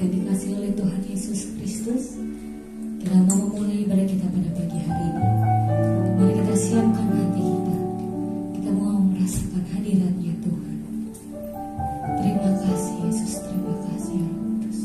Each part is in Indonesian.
yang dikasihi oleh Tuhan Yesus Kristus, kita mau memulai ibadah kita pada pagi hari ini. Mari kita siapkan hati kita. Kita mau merasakan hadiratnya Tuhan. Terima kasih Yesus, terima kasih ya Roh Kudus.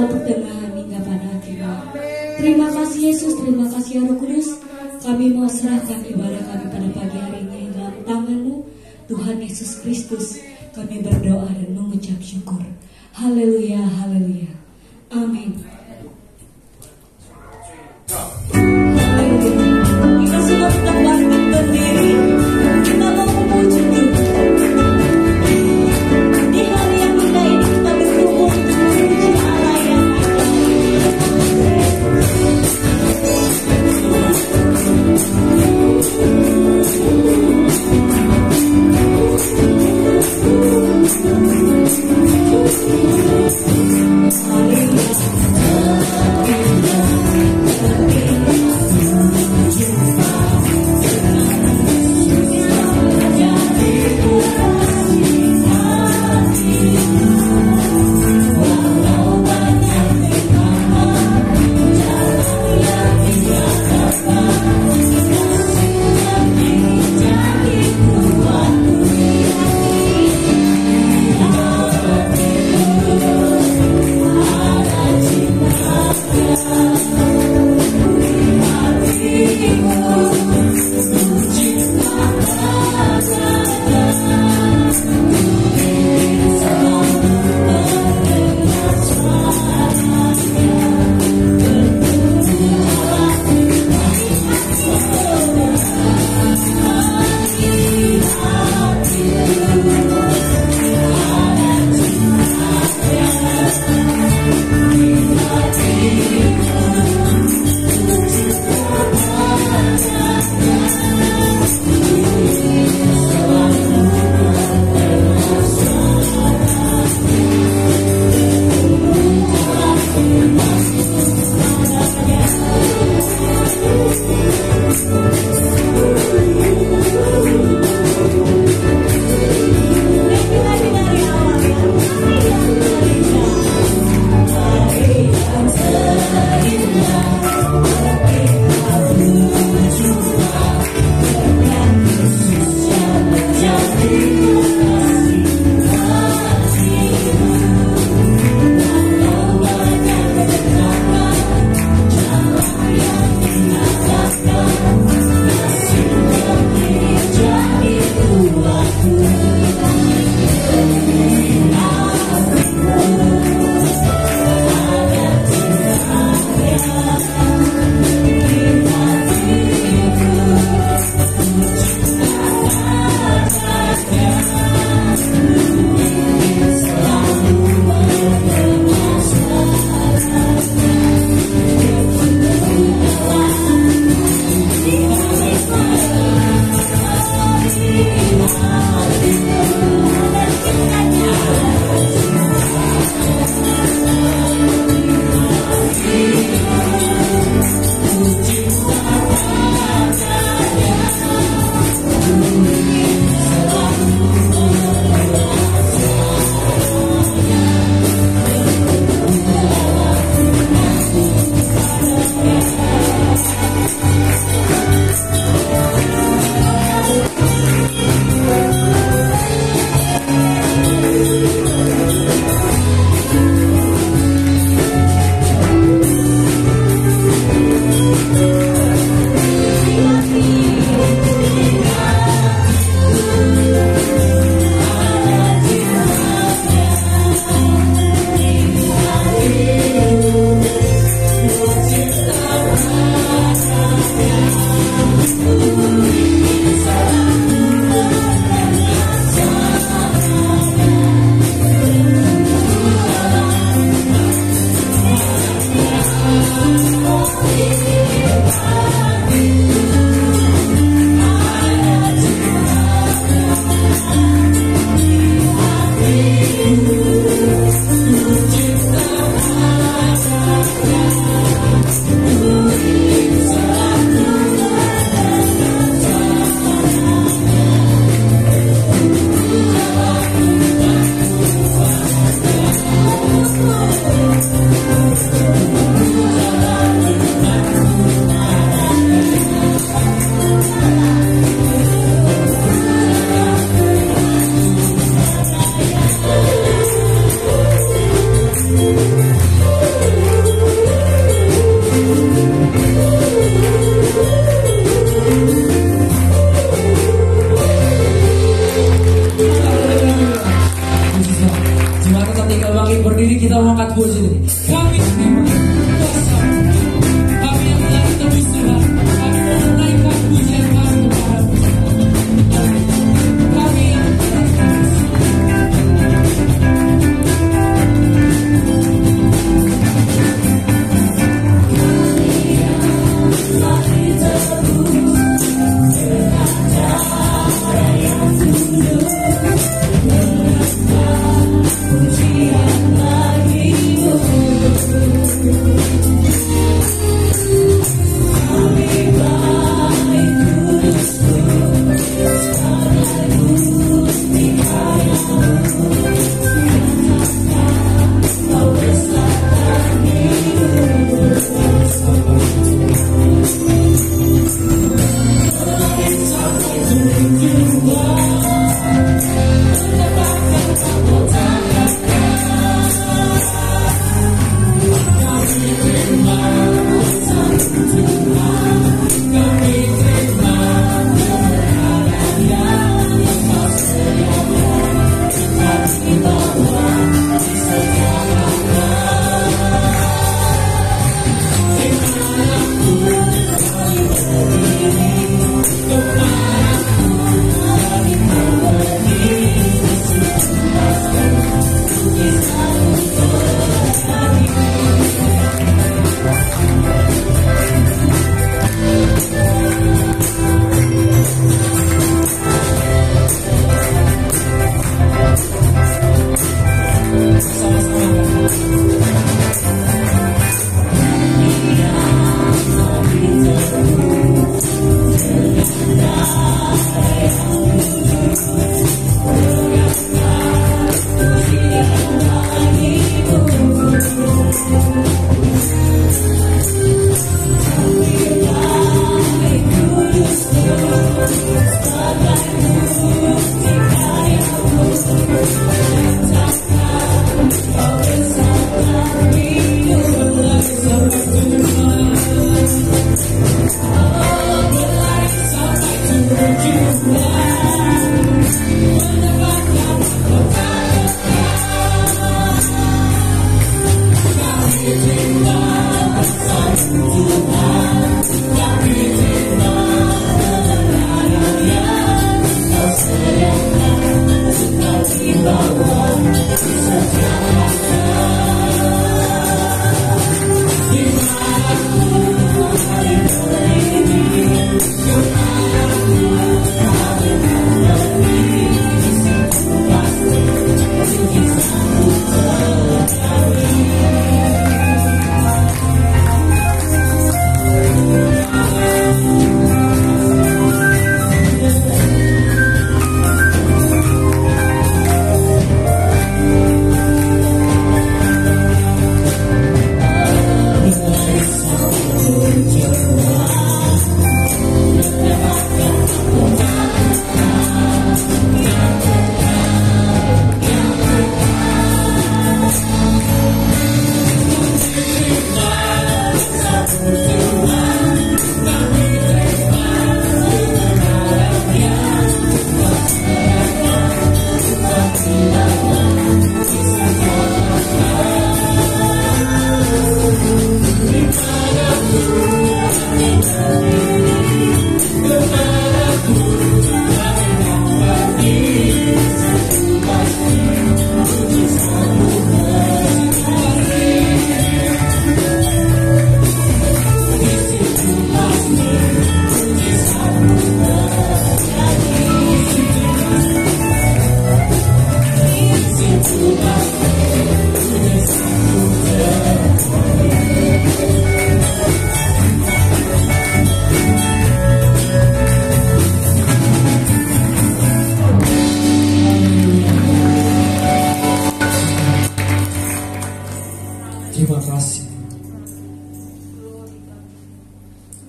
awal, pertengahan, hingga pada akhirnya. Terima kasih Yesus, terima kasih Roh Kudus. Kami mau serahkan ibadah kami pada pagi hari ini dalam tangan-Mu, Tuhan Yesus Kristus. Kami berdoa dan mengucap syukur. Haleluya, haleluya. Amin. Haleluya. Kita semua tetap bangkit berdiri. Kita mau memuji Tuhan. Di hari yang indah ini kita berkumpul untuk memuji Allah yang Haleluya.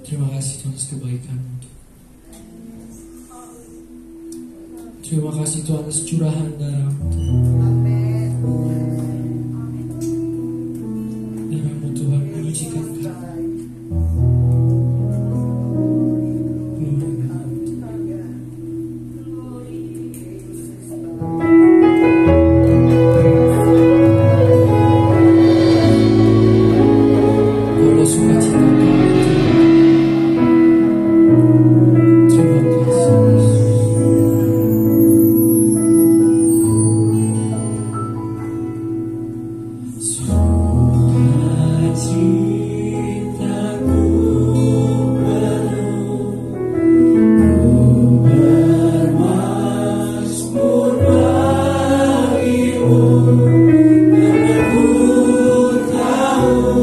Terima kasih Tuhan atas kebaikan-Mu. Terima kasih Tuhan atas curahan darah-Mu. Darah-Mu Tuhan menyucikan kami. Tahu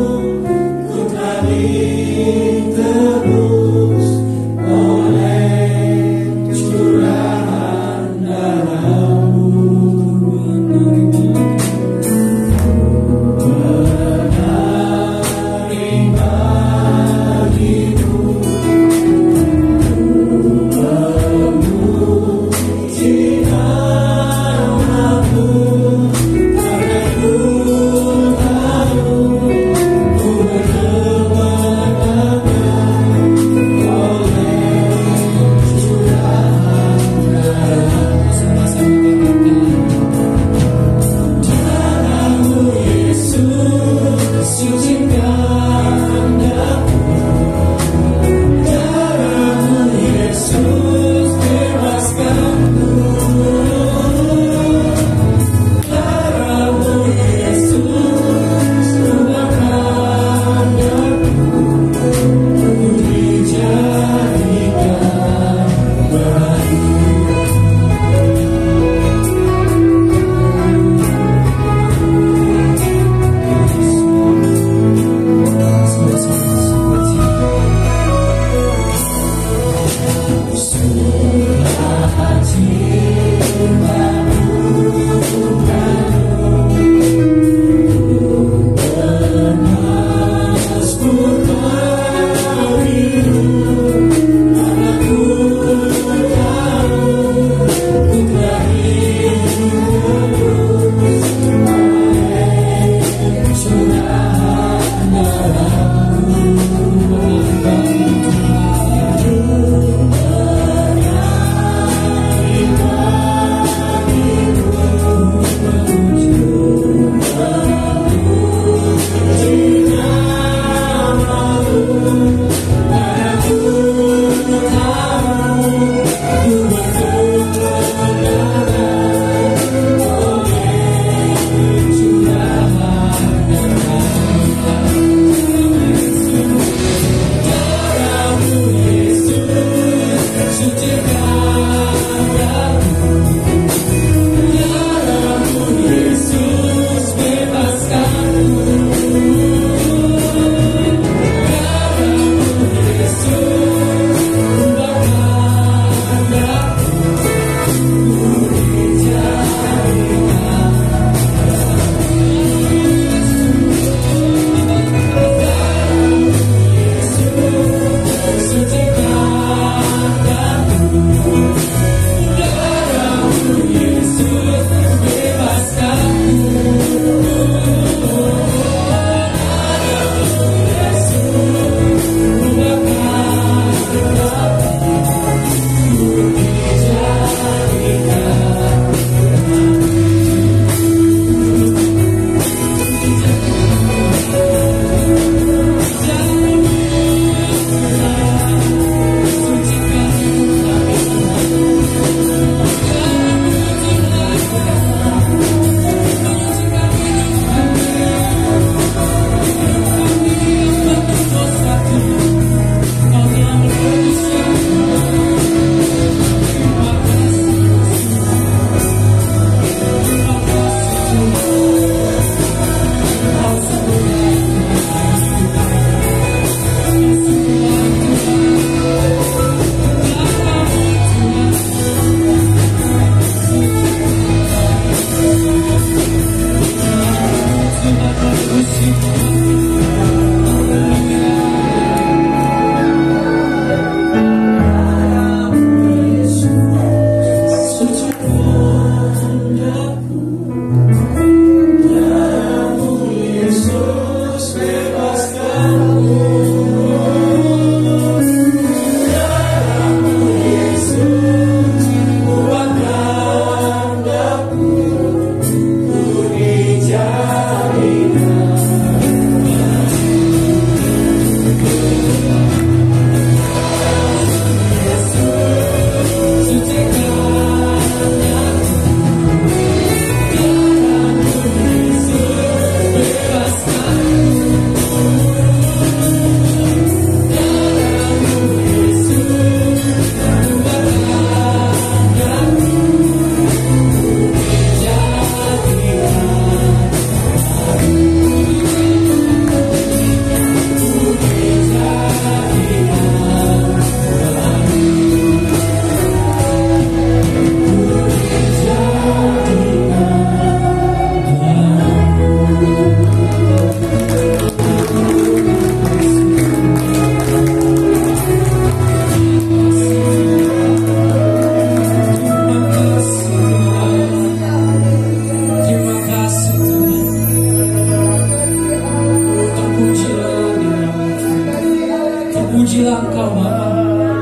Engkau Bapa.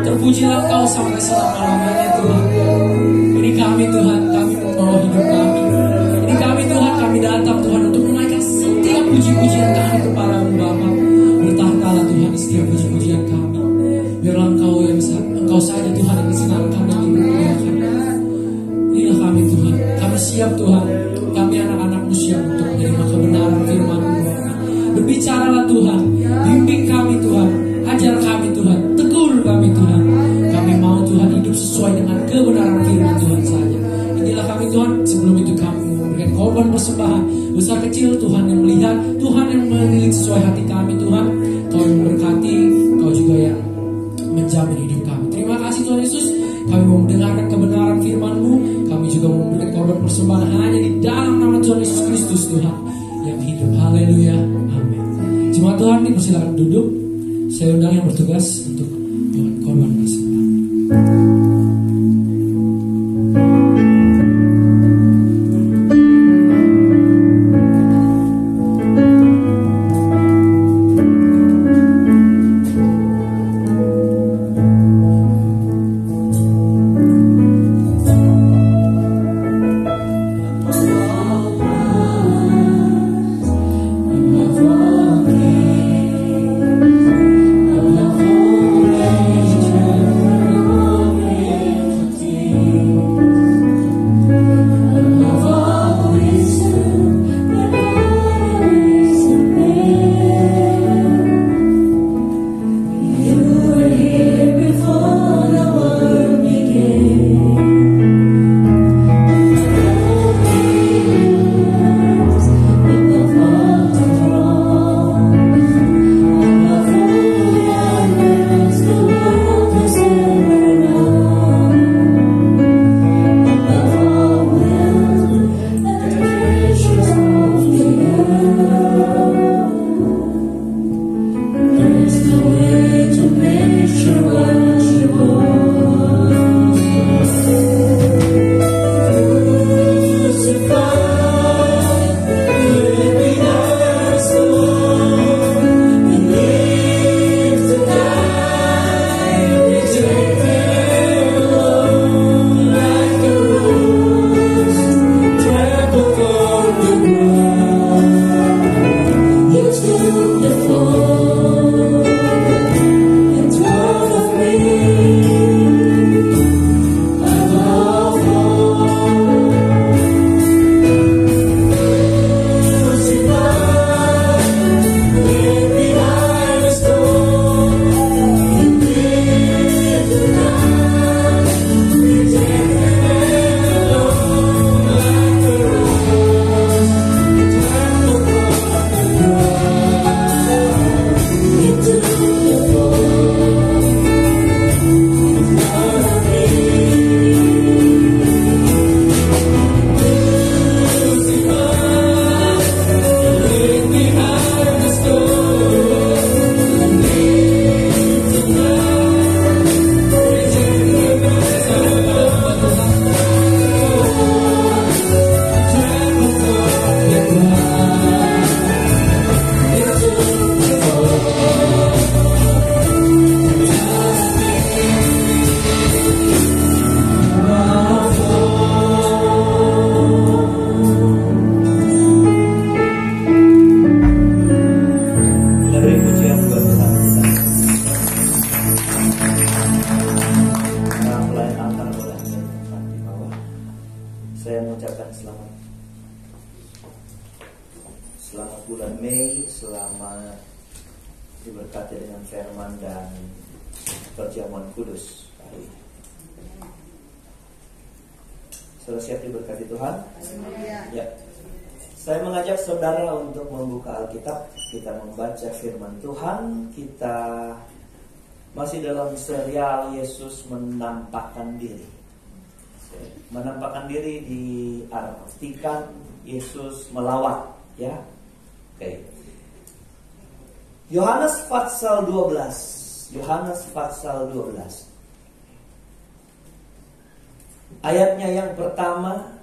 Terpujilah Engkau sampai selama-lamanya Tuhan. Ini kami Tuhan, kami membawa hidup kami. Ini kami Tuhan, kami datang Tuhan untuk menaikkan setiap puji-pujian kami kepadamu Bapa. Bertahtalah Tuhan di setiap puji-pujian kami. Biarlah Engkau saja Tuhan yang disenangkan dan dimuliakan. Inilah kami Tuhan, kami siap Tuhan. Kami anak-anak-Mu siap untuk menerima kebenaran firman-Mu. Berbicaralah Tuhan, bimbing kami Tuhan, ajar kami Tuhan, tegur kami Tuhan. Kami mau Tuhan hidup sesuai dengan kebenaran firman Tuhan saja. Inilah kami Tuhan, sebelum itu kami memberikan korban persembahan besar kecil Tuhan yang melihat, Tuhan yang menilik sesuai hati kami Tuhan. Kau yang memberkati, Kau juga yang menjamin hidup kami. Terima kasih Tuhan Yesus. Kami mau mendengarkan kebenaran firman-Mu. Kami juga mau memberikan korban persembahan hanya di dalam nama Tuhan Yesus Kristus Tuhan yang hidup. Haleluya. Amin. Jemaat Tuhan, dipersilakan duduk. Saya undang yang bertugas untuk korban persembahan. diberkati dengan firman dan perjamuan kudus hari ini. Sudah siap diberkati Tuhan? Ya. Saya mengajak saudara untuk membuka Alkitab. Kita membaca firman Tuhan. Kita masih dalam serial Yesus menampakkan diri. Menampakkan diri diartikan Yesus melawat, ya. Oke. Yohanes pasal 12. Yohanes pasal 12. Ayatnya yang pertama,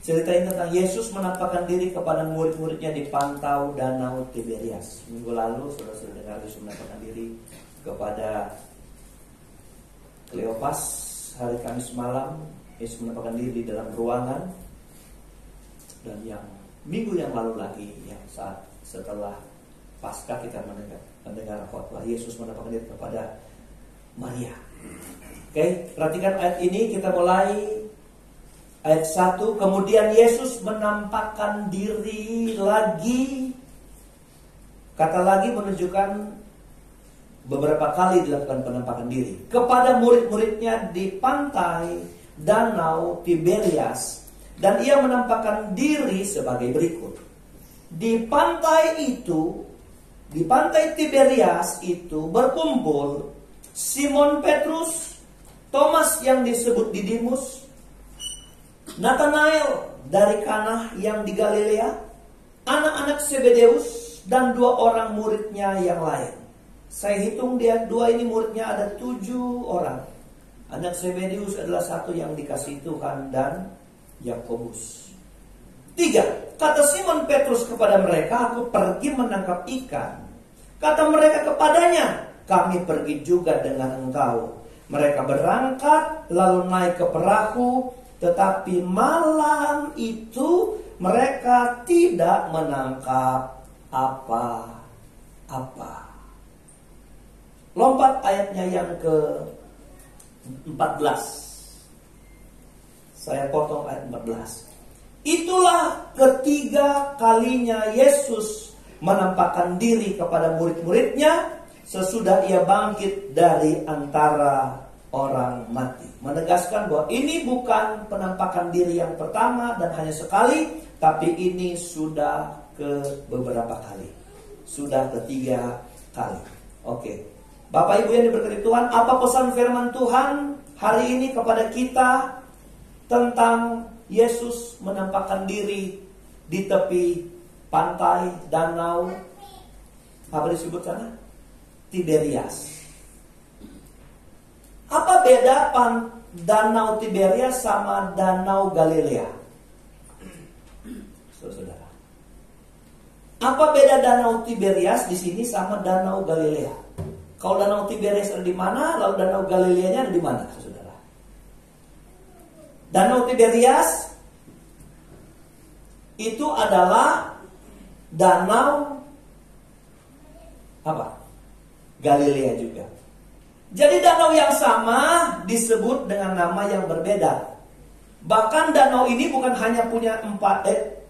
Cerita ini tentang Yesus menampakkan diri kepada murid-muridnya di pantau Danau Tiberias. Minggu lalu saudara dengar Yesus menampakkan diri kepada Kleopas. Hari Kamis malam Yesus menampakkan diri di dalam ruangan. Dan yang minggu yang lalu lagi, yang saat setelah Paskah kita mendengar khotbah, Yesus menampakkan diri kepada Maria. Oke, perhatikan ayat ini, kita mulai ayat 1. Kemudian Yesus menampakkan diri lagi. Kata lagi menunjukkan beberapa kali dilakukan penampakan diri kepada murid-muridnya di pantai Danau Tiberias. Dan ia menampakkan diri sebagai berikut. Di pantai Tiberias itu berkumpul Simon Petrus, Thomas yang disebut Didimus, Nathanael dari Kana yang di Galilea, anak-anak Zebedeus, dan 2 orang muridnya yang lain. Saya hitung dia 2 ini muridnya ada 7 orang. Anak Zebedeus adalah 1 yang dikasih Tuhan, dan Yakobus. 3. Kata Simon Petrus kepada mereka, aku pergi menangkap ikan. Kata mereka kepadanya, kami pergi juga dengan engkau. Mereka berangkat lalu naik ke perahu, tetapi malam itu mereka tidak menangkap apa-apa. Lompat ayatnya yang ke-14. Saya potong ayat 14. Itulah ketiga kalinya Yesus menampakkan diri kepada murid-muridnya sesudah ia bangkit dari antara orang mati. Menegaskan bahwa ini bukan penampakan diri yang pertama dan hanya sekali, tapi ini sudah ke beberapa kali. Sudah ketiga kali. Oke. Bapak Ibu yang diberkati Tuhan, apa pesan firman Tuhan hari ini kepada kita tentang Yesus menampakkan diri di tepi pantai Danau, apa disebut sana? Tiberias. Apa beda Danau Tiberias sama Danau Galilea? Saudara, apa beda Danau Tiberias di sini sama Danau Galilea? Kalau Danau Tiberias ada di mana, lalu Danau Galileanya ada di mana, saudara? Danau Tiberias itu adalah danau apa? Galilea juga. Jadi danau yang sama disebut dengan nama yang berbeda. Bahkan danau ini bukan hanya punya 2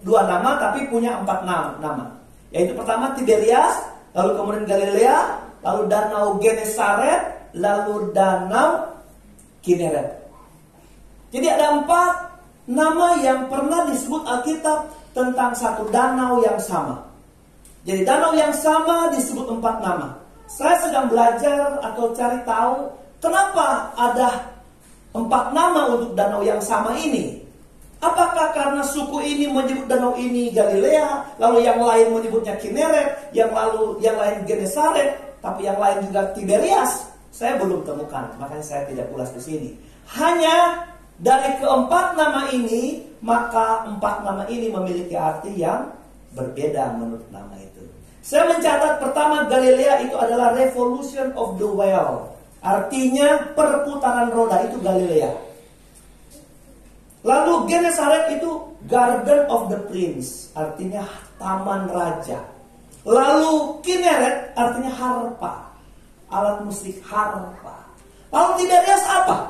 nama, tapi punya 4 nama. Yaitu pertama Tiberias, lalu kemudian Galilea, lalu Danau Genesaret, lalu Danau Kineret. Jadi ada 4 nama yang pernah disebut Alkitab tentang satu danau yang sama. Jadi danau yang sama disebut 4 nama. Saya sedang belajar atau cari tahu kenapa ada 4 nama untuk danau yang sama ini. Apakah karena suku ini menyebut danau ini Galilea, lalu yang lain menyebutnya Kineret, yang lain Genesaret, tapi yang lain juga Tiberias? Saya belum temukan, makanya saya tidak ulas di sini. Hanya dari ke-4 nama ini, maka 4 nama ini memiliki arti yang berbeda menurut nama itu. Saya mencatat pertama Galilea itu adalah revolution of the wheel. Artinya perputaran roda, itu Galilea. Lalu Genesaret itu garden of the prince, artinya taman raja. Lalu Kineret artinya harpa, alat musik harpa. Lalu Tiberias apa?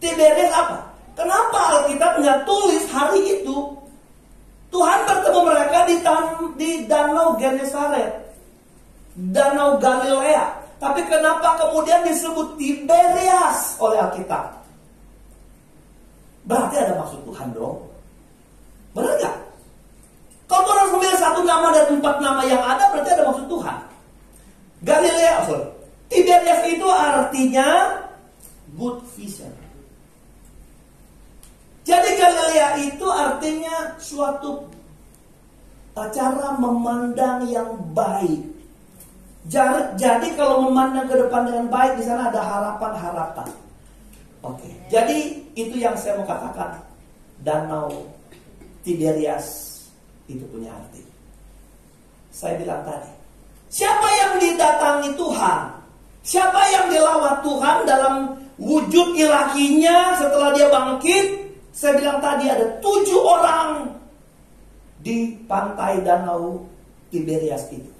Tiberias apa? Kenapa Alkitab nggak tulis hari itu Tuhan bertemu mereka di Danau Genesaret, Danau Galilea, tapi kenapa kemudian disebut Tiberias oleh Alkitab? Berarti ada maksud Tuhan dong. Benar nggak? Kalau orang memilih satu nama dan 4 nama yang ada, berarti ada maksud Tuhan. Tiberias itu artinya good vision. Jadi Galilea itu artinya suatu cara memandang yang baik. Jadi kalau memandang ke depan dengan baik, di sana ada harapan-harapan. Oke. Jadi itu yang saya mau katakan. Danau Tiberias itu punya arti. Saya bilang tadi, siapa yang didatangi Tuhan, siapa yang dilawat Tuhan dalam wujud ilahinya setelah dia bangkit, saya bilang tadi ada 7 orang di pantai Danau Tiberias itu.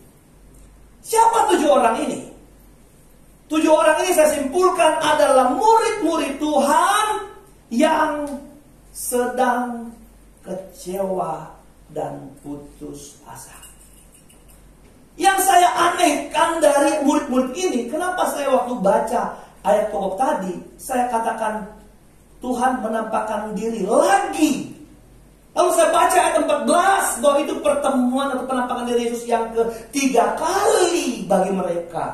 Siapa 7 orang ini? 7 orang ini saya simpulkan adalah murid-murid Tuhan yang sedang kecewa dan putus asa. Yang saya anehkan dari murid-murid ini, kenapa saya waktu baca ayat pokok tadi, saya katakan Tuhan menampakkan diri lagi. Lalu saya baca ayat 14 bahwa itu pertemuan atau penampakan diri Yesus yang ketiga kali bagi mereka.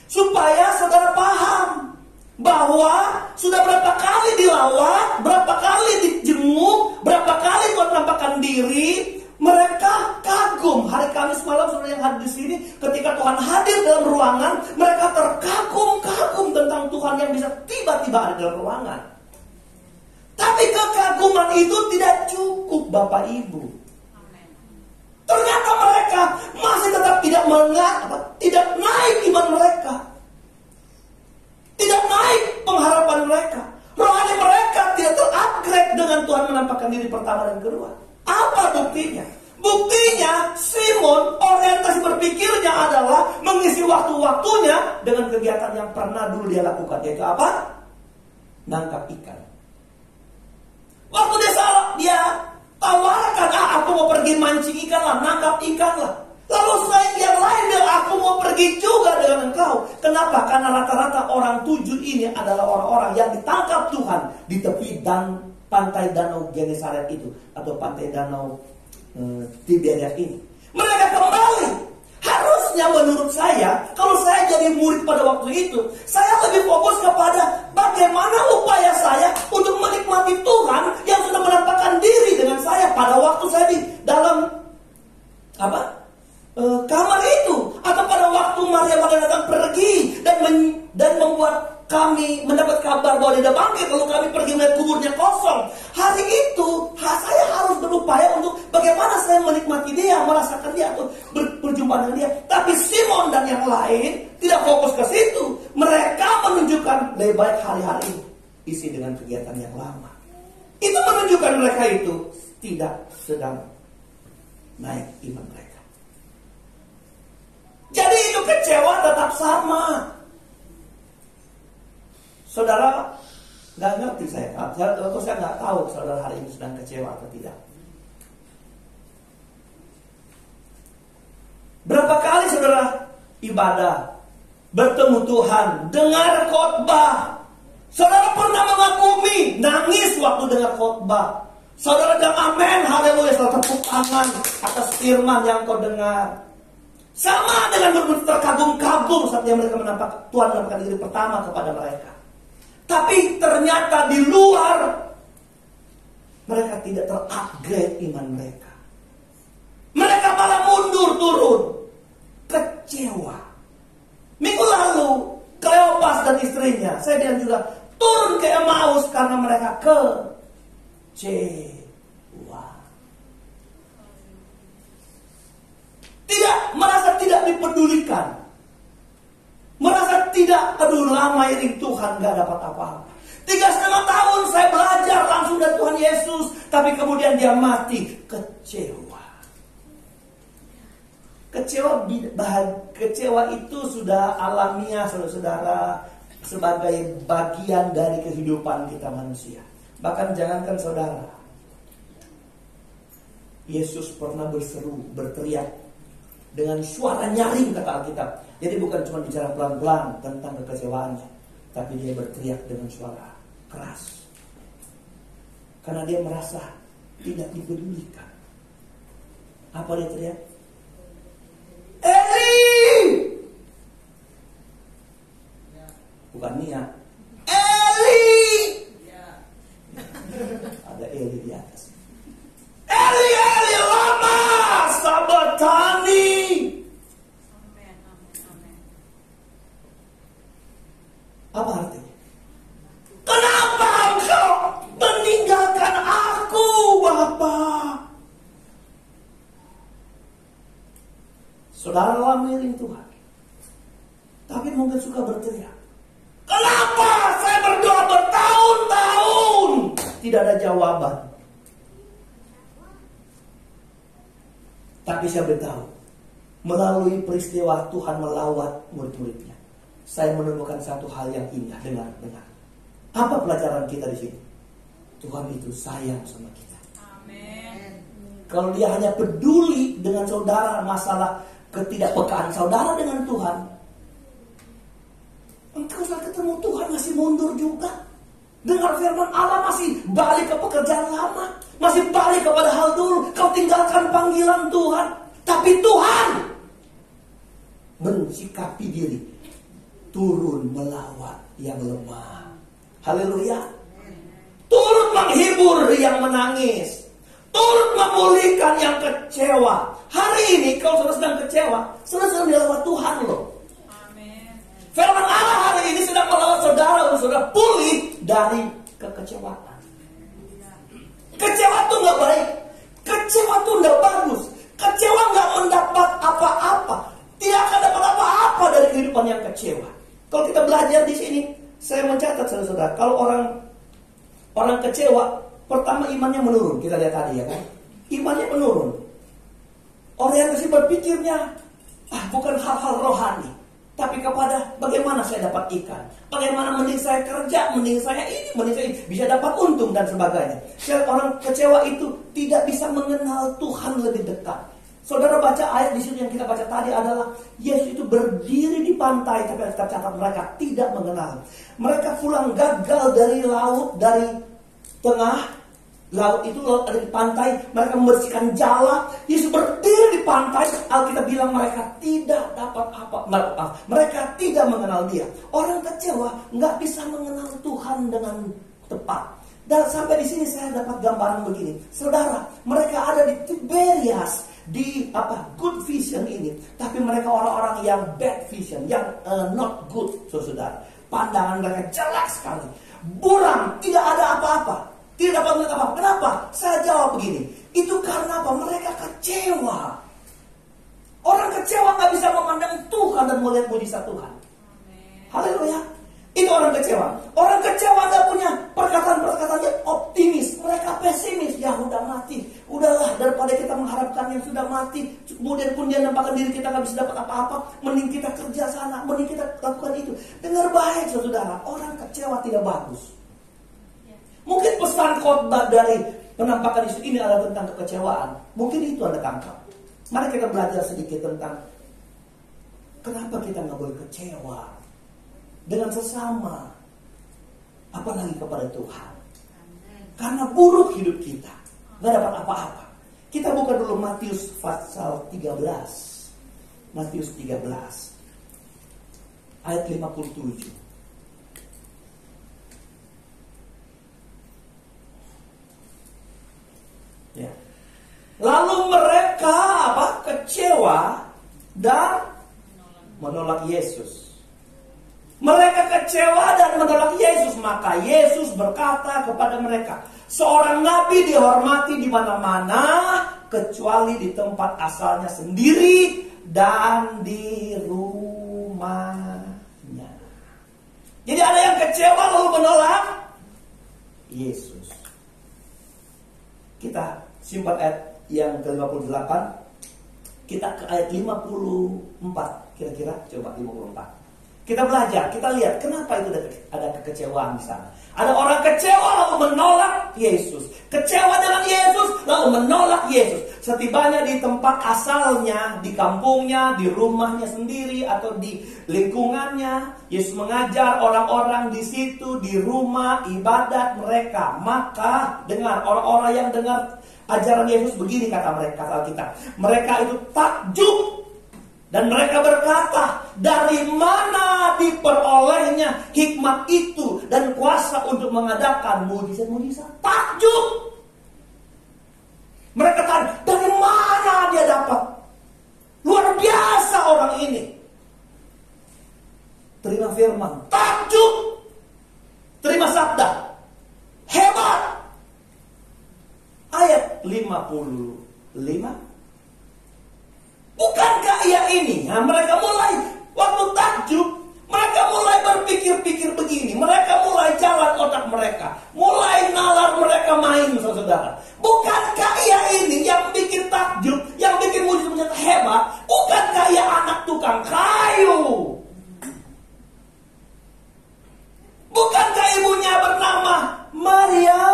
Supaya saudara paham bahwa sudah berapa kali dilawat, berapa kali dijenguk, berapa kali Tuhan menampakkan diri, mereka kagum. Hari Kamis malam saudara yang hadir di sini, ketika Tuhan hadir dalam ruangan, mereka terkagum-kagum tentang Tuhan yang bisa tiba-tiba ada dalam ruangan. Tapi kekaguman itu tidak cukup Bapak Ibu. Ternyata mereka masih tetap tidak naik iman mereka. Tidak naik pengharapan mereka. Rohani mereka tidak terupgrade dengan Tuhan menampakkan diri pertama dan kedua. Apa buktinya? Buktinya Simon orientasi berpikirnya adalah mengisi waktu-waktunya dengan kegiatan yang pernah dulu dia lakukan. Yaitu apa? Nangkap ikan. Waktu dia tawarkan, aku mau pergi mancing ikan lah, nangkap ikan lah. Lalu yang lain bilang, aku mau pergi juga dengan engkau. Kenapa? Karena rata-rata orang 7 ini adalah orang-orang yang ditangkap Tuhan di tepi pantai Danau Genesaret itu, atau pantai Danau Tiberias ini. Mereka kembali. Harusnya menurut saya, kalau saya jadi murid pada waktu itu, saya lebih fokus kepada bagaimana upaya saya untuk menikmati Tuhan yang sudah menampakkan diri dengan saya pada waktu saya di dalam kamar itu, atau pada waktu Maria Magdalena pergi dan membuat kami mendapat kabar bahwa dia sudah bangkit, lalu kami pergi melihat kuburnya kosong. Hari itu saya harus berupaya untuk bagaimana saya menikmati dia, merasakan dia, atau berjumpa dengan dia. Tapi Simon dan yang lain tidak fokus ke situ. Mereka menunjukkan lebih baik hari-hari ini isi dengan kegiatan yang lama. Itu menunjukkan mereka itu tidak sedang naik iman mereka. Jadi itu kecewa tetap sama. Saudara nggak ngerti saya nggak tahu saudara hari ini sedang kecewa atau tidak. Berapa kali saudara ibadah, bertemu Tuhan, dengar khotbah, saudara pernah mengagumi, nangis waktu dengar khotbah. Saudara bilang amin, haleluya, saudara tepuk tangan atas firman yang kau dengar. Sama dengan terkagum-kagum saat Tuhan menampakkan diri pertama kepada mereka. Tapi ternyata di luar mereka tidak terupgrade iman mereka. Mereka malah mundur turun, kecewa. Minggu lalu Kleopas dan istrinya, saya bilang juga, turun ke Emmaus karena mereka kecewa. Merasa tidak dipedulikan. Merasa tidak, lama iring Tuhan gak dapat apa-apa. 3,5 tahun saya belajar langsung dari Tuhan Yesus, tapi kemudian dia mati. Kecewa. Kecewa itu sudah alamiah, saudara-saudara, sebagai bagian dari kehidupan kita manusia. Bahkan jangankan saudara, Yesus pernah berteriak dengan suara nyaring, kata Alkitab. Jadi bukan cuma bicara pelan-pelan tentang kekecewaannya, tapi dia berteriak dengan suara keras. Karena dia merasa tidak dipedulikan. Apa dia teriak? Eli! Bukan Nia. Eli! Ada Eli di atas. Eli, Eli, lama sabatani. Apa artinya? Kenapa engkau meninggalkan aku? Saudara miring Tuhan. Tapi mungkin suka berteriak. Kenapa saya berdoa bertahun-tahun tidak ada jawaban? Tapi saya beritahu, melalui peristiwa Tuhan melawat murid-muridnya, saya menemukan satu hal yang indah. Dengar. Apa pelajaran kita di sini? Tuhan itu sayang sama kita. Amin. Kalau dia hanya peduli dengan saudara, masalah ketidakpekaan saudara dengan Tuhan, engkau saat ketemu Tuhan masih mundur juga. Dengar firman Allah masih balik ke pekerjaan lama, masih balik kepada hal dulu. Kau tinggalkan panggilan Tuhan. Tapi Tuhan mensikapi diri, turun melawat yang lemah. Haleluya. Turut menghibur yang menangis, turut memulihkan yang kecewa. Hari ini kalau saudara sedang kecewa, saudara sedang dilawat Tuhan loh. Firman Allah hari ini sedang melawat saudara untuk saudara pulih dari kekecewaan. Kecewa itu nggak baik, kecewa itu nggak bagus, kecewa nggak mendapat apa-apa, tidak akan dapat apa-apa dari kehidupan yang kecewa. Kalau kita belajar di sini, saya mencatat saudara, kalau orang kecewa, pertama imannya menurun. Kita lihat tadi ya kan, imannya menurun. Orientasi berpikirnya bukan hal-hal rohani, tapi kepada bagaimana saya dapat ikan, bagaimana mending saya kerja, mending saya ini, mending saya ini, bisa dapat untung dan sebagainya. Orang kecewa itu tidak bisa mengenal Tuhan lebih dekat. Saudara baca ayat di sini yang kita baca tadi adalah Yesus itu berdiri di pantai, tapi kita catat mereka tidak mengenal. Mereka pulang gagal dari laut, dari tengah laut itu, laut ada di pantai, mereka membersihkan jala. Yesus berdiri di pantai, Alkitab bilang mereka tidak dapat apa, mereka tidak mengenal dia. Orang kecewa nggak bisa mengenal Tuhan dengan tepat. Dan sampai di sini saya dapat gambaran begini, saudara, mereka ada di Tiberias, di good vision ini, tapi mereka orang-orang yang bad vision, yang not good, saudara. Pandangan mereka jelek sekali, buram, tidak ada apa-apa. Tidak dapat melihat apa-apa. Kenapa? Saya jawab begini. Itu karena apa? Mereka kecewa. Orang kecewa gak bisa memandang Tuhan dan melihat mujizat Tuhan. Haleluya. Itu orang kecewa. Orang kecewa gak punya perkataan-perkataan yang optimis. Mereka pesimis. Ya udah mati. Udahlah, daripada kita mengharapkan yang sudah mati, kemudian pun dia nampakkan diri kita gak bisa dapat apa-apa, mending kita kerja sana, mending kita lakukan itu. Dengar baik saudara, orang kecewa tidak bagus. Mungkin pesan khotbah dari penampakan Yesus ini adalah tentang kekecewaan. Mungkin itu Anda tangkap. Mari kita belajar sedikit tentang kenapa kita nggak boleh kecewa dengan sesama, apalagi kepada Tuhan. Karena buruk hidup kita, nggak dapat apa-apa. Kita buka dulu Matius pasal 13. Matius 13 ayat 57. Ya. Lalu mereka kecewa dan menolak Yesus. Mereka kecewa dan menolak Yesus, maka Yesus berkata kepada mereka, seorang nabi dihormati di mana-mana kecuali di tempat asalnya sendiri dan di rumahnya. Jadi ada yang kecewa lalu menolak Yesus. Kita simpan ayat yang ke-58. Kita ke ayat 54 kira-kira, coba 54. Kita belajar, kita lihat kenapa itu ada kekecewaan di sana. Ada orang kecewa lalu menolak Yesus. Kecewa dengan Yesus lalu menolak Yesus. Setibanya di tempat asalnya, di kampungnya, di rumahnya sendiri atau di lingkungannya, Yesus mengajar orang-orang di situ, di rumah ibadat mereka. Maka dengar, orang-orang yang dengar ajaran Yesus begini kata mereka, kata kita. Mereka itu takjub. Dan mereka berkata, dari mana diperolehnya hikmat itu dan kuasa untuk mengadakan mujizat-mujizat? Takjub. Mereka tanya, dari mana dia dapat? Luar biasa orang ini. Terima firman, takjub. Terima sabda, hebat. Ayat 55. Bukankah ia Nah, mereka mulai waktu takjub, mereka mulai berpikir-pikir begini. Mereka mulai jalan otak mereka, mulai nalar mereka main, saudara. Bukankah ia ini yang bikin takjub, yang bikin mujizat hebat? Bukankah ia anak tukang kayu? Bukankah ibunya bernama Maria?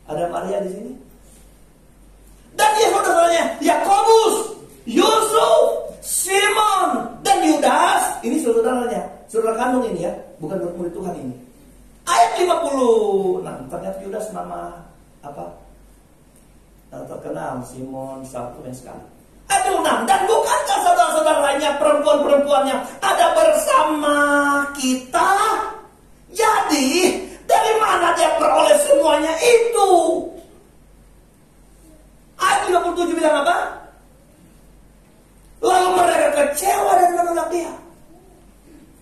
Ada Maria di sini? Dan dia saudaranya Yakobus, Yusuf, Simon, dan Yudas. Ini saudaranya, saudara kandung ini ya, bukan murid Tuhan ini. Ayat 56. Ternyata Yudas nama apa? Terkenal, Simon, satu dan sekali. Ayat 56. Dan bukankah saudara-saudaranya, perempuan-perempuannya ada bersama kita? Jadi dari mana dia peroleh semuanya itu? Ayat 37 bilang apa? Lalu mereka kecewa dan menolak dia.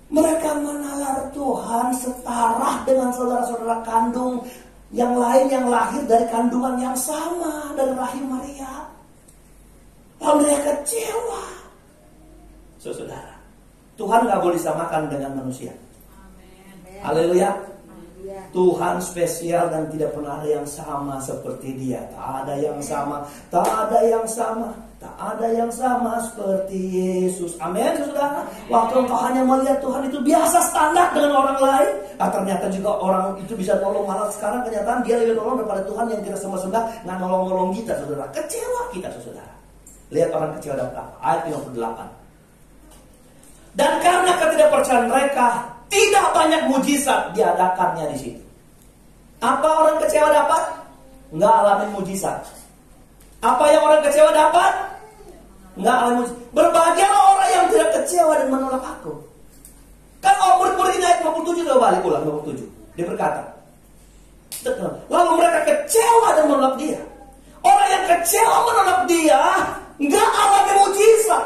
Mereka menalar Tuhan setara dengan saudara-saudara kandung yang lain yang lahir dari kandungan yang sama, dari rahim Maria. Lalu mereka kecewa. Saudara, Tuhan gak boleh disamakan dengan manusia. Haleluya. Tuhan spesial dan tidak pernah ada yang sama seperti dia. Tak ada yang sama, tak ada yang sama, tak ada yang sama seperti Yesus. Amin, saudara. Waktu engkau hanya melihat Tuhan itu biasa standar dengan orang lain, ternyata juga orang itu bisa nolong. Malah sekarang kenyataan dia lebih nolong daripada Tuhan yang kita sembah-sembah, nggak nolong-nolong kita, saudara. Kecewa kita, saudara. Lihat orang kecewa dapat apa? Ayat 58. Dan karena ketidakpercayaan mereka, tidak banyak mujizat diadakannya di situ. Apa orang kecewa dapat? Nggak alami mujizat. Apa yang orang kecewa dapat? Nggak alami mujizat. Berbahagialah orang yang tidak kecewa dan menolak aku. Kan murid-murid ini ayat 57 sudah balik ulang 57. Dia berkata, lalu mereka kecewa dan menolak dia. Orang yang kecewa menolak dia nggak alami mujizat.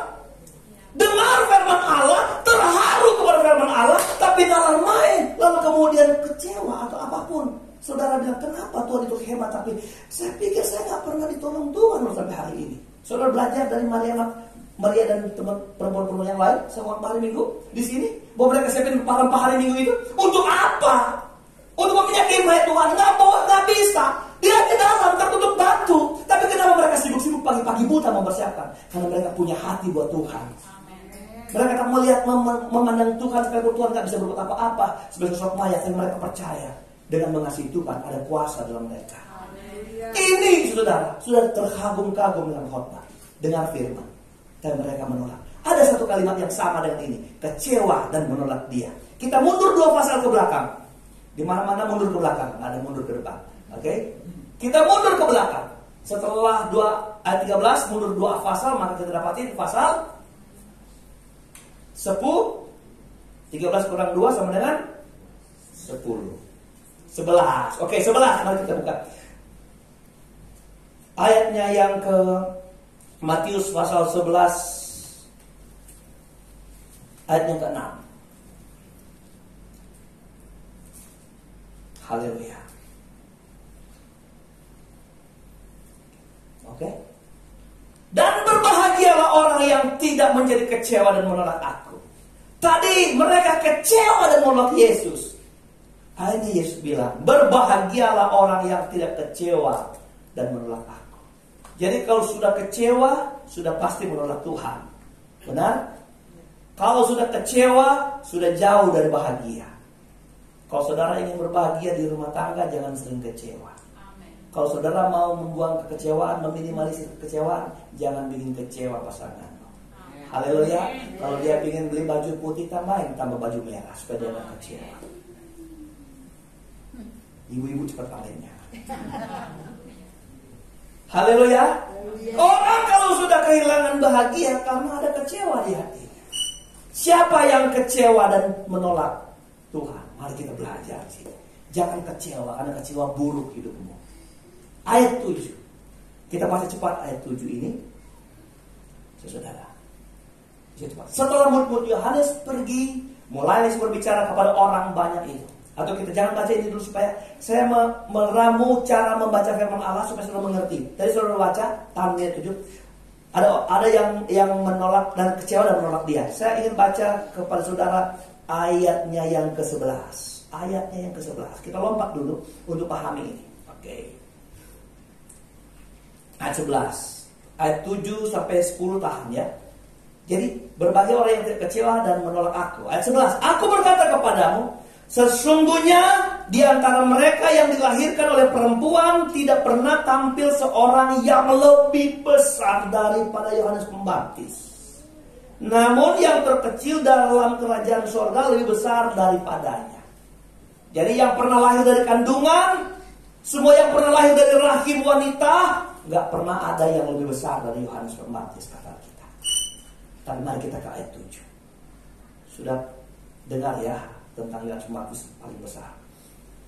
Dengar firman Allah, terharu kepada firman Allah, tapi nalar main, lalu kemudian kecewa atau apapun. Saudara bilang, kenapa Tuhan itu hebat? Tapi saya pikir saya nggak pernah ditolong Tuhan sampai hari ini. Saudara belajar dari Maria dan teman perempuan-perempuan yang lain semua hari Minggu di sini, bahwa mereka siapin pahala hari Minggu itu untuk apa? Untuk menyakiti Tuhan? Nggak bisa. Dia di dalam tertutup batu. Tapi kenapa mereka sibuk-sibuk pagi-pagi buta mempersiapkan? Karena mereka punya hati buat Tuhan. Mereka tak melihat memandang Tuhan sebagai Tuhan tak bisa berbuat apa-apa sebagai sosok mayat, yang mereka percaya dengan mengasihi Tuhan ada kuasa dalam mereka. Ini saudara sudah terkagum-kagum dengan khotbah, dengan firman, dan mereka menolak. Ada satu kalimat yang sama dengan ini, kecewa dan menolak dia. Kita mundur 2 pasal ke belakang. Di mana-mana mundur ke belakang, nggak ada mundur ke depan. Oke? Kita mundur ke belakang. Setelah 2 ayat 13 mundur 2 pasal, maka kita dapatin pasal 10. 13 kurang 2 sama dengan 10. 11. Oke, 11. Mari kita buka ayatnya yang ke Matius pasal 11 ayat yang ke-6. Haleluya. Oke. Dan berbahagialah orang yang tidak menjadi kecewa dan menolak aku. Tadi mereka kecewa dan menolak Yesus. Akhirnya Yesus bilang, berbahagialah orang yang tidak kecewa dan menolak aku. Jadi kalau sudah kecewa, sudah pasti menolak Tuhan. Benar? Kalau sudah kecewa, sudah jauh dari bahagia. Kalau saudara ingin berbahagia di rumah tangga, jangan sering kecewa. Kalau saudara mau membuang kekecewaan, meminimalisir kekecewaan, jangan bikin kecewa pasangan. Haleluya. Kalau dia ingin beli baju putih, tambahin tambah baju merah supaya dia tidak kecewa. Ibu-ibu cepat palinnya. Haleluya. Orang kalau sudah kehilangan bahagia karena ada kecewa di hatinya. Siapa yang kecewa dan menolak Tuhan? Mari kita belajar sih. Jangan kecewa, karena kecewa buruk hidupmu. Ayat 7. Kita baca cepat ayat 7 ini. Saudara. Setelah murid-murid Yohanes pergi, mulai Yesus berbicara kepada orang banyak itu. Atau kita jangan baca ini dulu supaya saya meramu cara membaca firman Allah supaya saudara mengerti. Tadi saudara baca tanggal 7. Ada yang menolak dan kecewa dan menolak dia. Saya ingin baca kepada saudara ayatnya yang ke-11. Ayatnya yang ke-11. Kita lompat dulu untuk pahami ini. Oke. Ayat 11. Ayat 7 sampai 10 tahan ya. Jadi berbagai orang yang kecewa dan menolak aku. Ayat 11. Aku berkata kepadamu, sesungguhnya di antara mereka yang dilahirkan oleh perempuan tidak pernah tampil seorang yang lebih besar daripada Yohanes Pembaptis. Namun yang terkecil dalam kerajaan surga lebih besar daripadanya. Jadi yang pernah lahir dari kandungan, semua yang pernah lahir dari rahim wanita, nggak pernah ada yang lebih besar dari Yohanes Pembaptis, kata kita. Tapi mari kita ke ayat 7. Sudah dengar ya tentang Yohanes Pembaptis paling besar.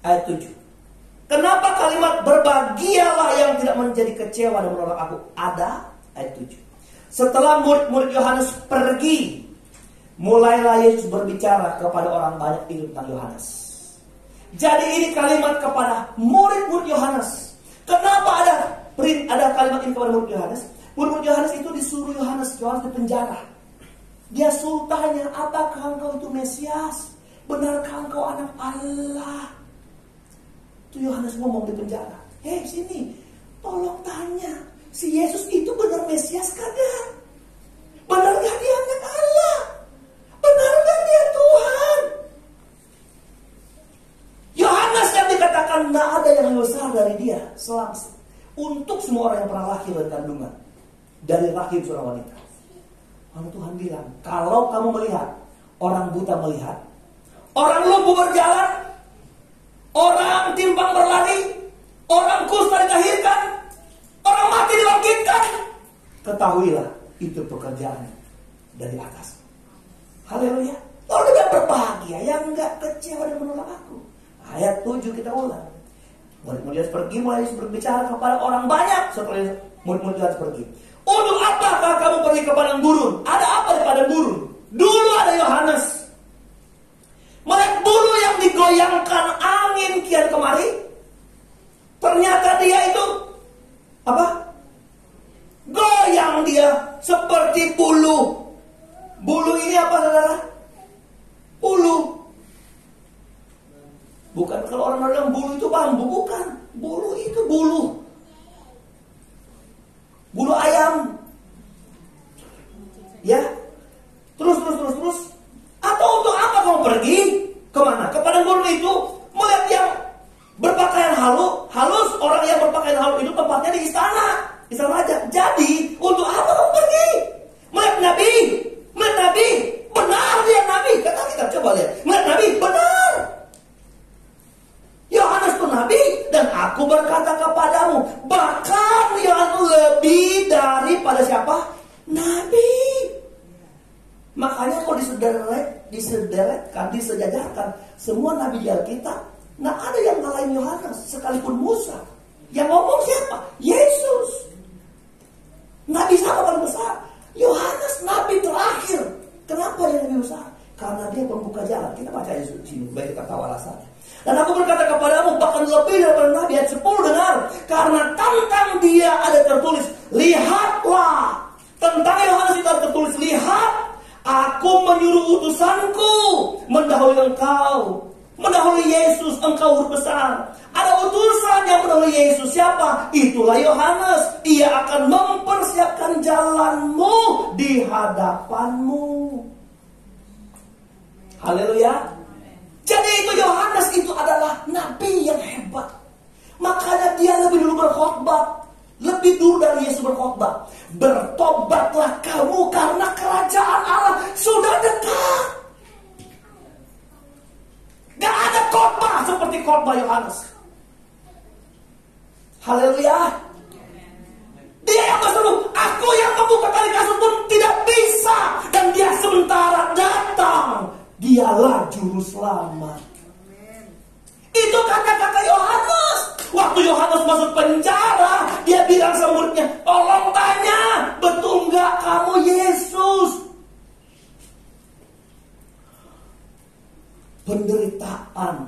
Ayat 7. Kenapa kalimat berbahagialah yang tidak menjadi kecewa dan menolak aku? Ada. Ayat 7. Setelah murid-murid Yohanes pergi, mulailah Yesus berbicara kepada orang banyak itu tentang Yohanes. Jadi ini kalimat kepada murid-murid Yohanes. Kenapa ada kalimat ini kepada murid Yohanes? Murid Yohanes itu disuruh Yohanes dipenjara. Dia sultannya, apakah engkau itu Mesias? Benarkah engkau anak Allah? Itu Yohanes ngomong di penjara. Hei sini, tolong tanya, si Yesus itu benar Mesias kagak? Benarkah dia anak Allah? Benarkah dia Tuhan? Yohanes yang dikatakan tidak ada yang lebih besar dari dia. Untuk semua orang yang pernah lahir dari kandungan, dari rahim seorang wanita. Lalu Tuhan bilang, kalau kamu melihat orang buta melihat, orang lumpuh berjalan, orang timpang berlari, orang kusta dilahirkan, orang mati dilangkitkan, ketahuilah itu pekerjaan dari atas. Haleluya. Lalu dia berbahagia yang enggak kecewa dan menolak aku. Ayat 7 kita ulang. Murid-murid pergi, mulai berbicara kepada orang banyak. Setelah murid-murid pergi, untuk apakah kamu pergi ke padang gurun? Ada apa di padang gurun? Dulu ada Yohanes, melihat bulu yang digoyangkan angin kian kemari. Ternyata dia itu apa? Goyang dia seperti bulu. Bulu ini apa saudara? Bulu. Bukan kalau orang bilang bulu itu bambu, bukan. Bulu itu bulu. Bulu ayam. Ya. Terus. Atau untuk apa kamu pergi? Kemana? Ke padang gurun itu melihat yang berpakaian halus. Orang yang berpakaian halus itu tempatnya di istana raja. Jadi untuk apa kamu pergi? Melihat nabi. Benar dia nabi. Kata kita coba lihat. Melihat nabi benar. Yohanes itu nabi dan aku berkata kepadamu, bahkan Yohanes lebih daripada siapa? Nabi. Makanya kalau disejajarkan semua nabi di Alkitab, nggak ada yang ngalahin Yohanes, sekalipun Musa. Yang ngomong siapa? Yesus. Nabi siapa paling besar? Yohanes, nabi terakhir. Kenapa yang lebih besar? Karena dia pembuka jalan. Kita baca di sini, baik kita tahu alasannya. Dan aku berkata kepadamu, bahkan lebih daripada Nabi. Ayat 10 dengar, karena tentang dia ada tertulis, lihatlah. Tentang Yohanes itu ada tertulis, lihat, aku menyuruh utusanku mendahului engkau, mendahului Yesus, engkau huruf besar. Ada utusan yang mendahului Yesus. Siapa? Itulah Yohanes. Ia akan mempersiapkan jalanmu di hadapanmu. Haleluya. Jadi itu Yohanes itu adalah nabi yang hebat. Makanya dia lebih dulu berkhotbah, lebih dulu dari Yesus berkhotbah. Bertobatlah kamu karena kerajaan Allah sudah dekat. Gak ada khotbah seperti khotbah Yohanes. Haleluya. Dia yang berseru, aku yang membuka tali kasut pun tidak bisa, dan dia sementara datang. Dialah juru selamat. Itu kata-kata Yohanes. Waktu Yohanes masuk penjara, dia bilang sama muridnya, tolong tanya, betul nggak kamu Yesus? Penderitaan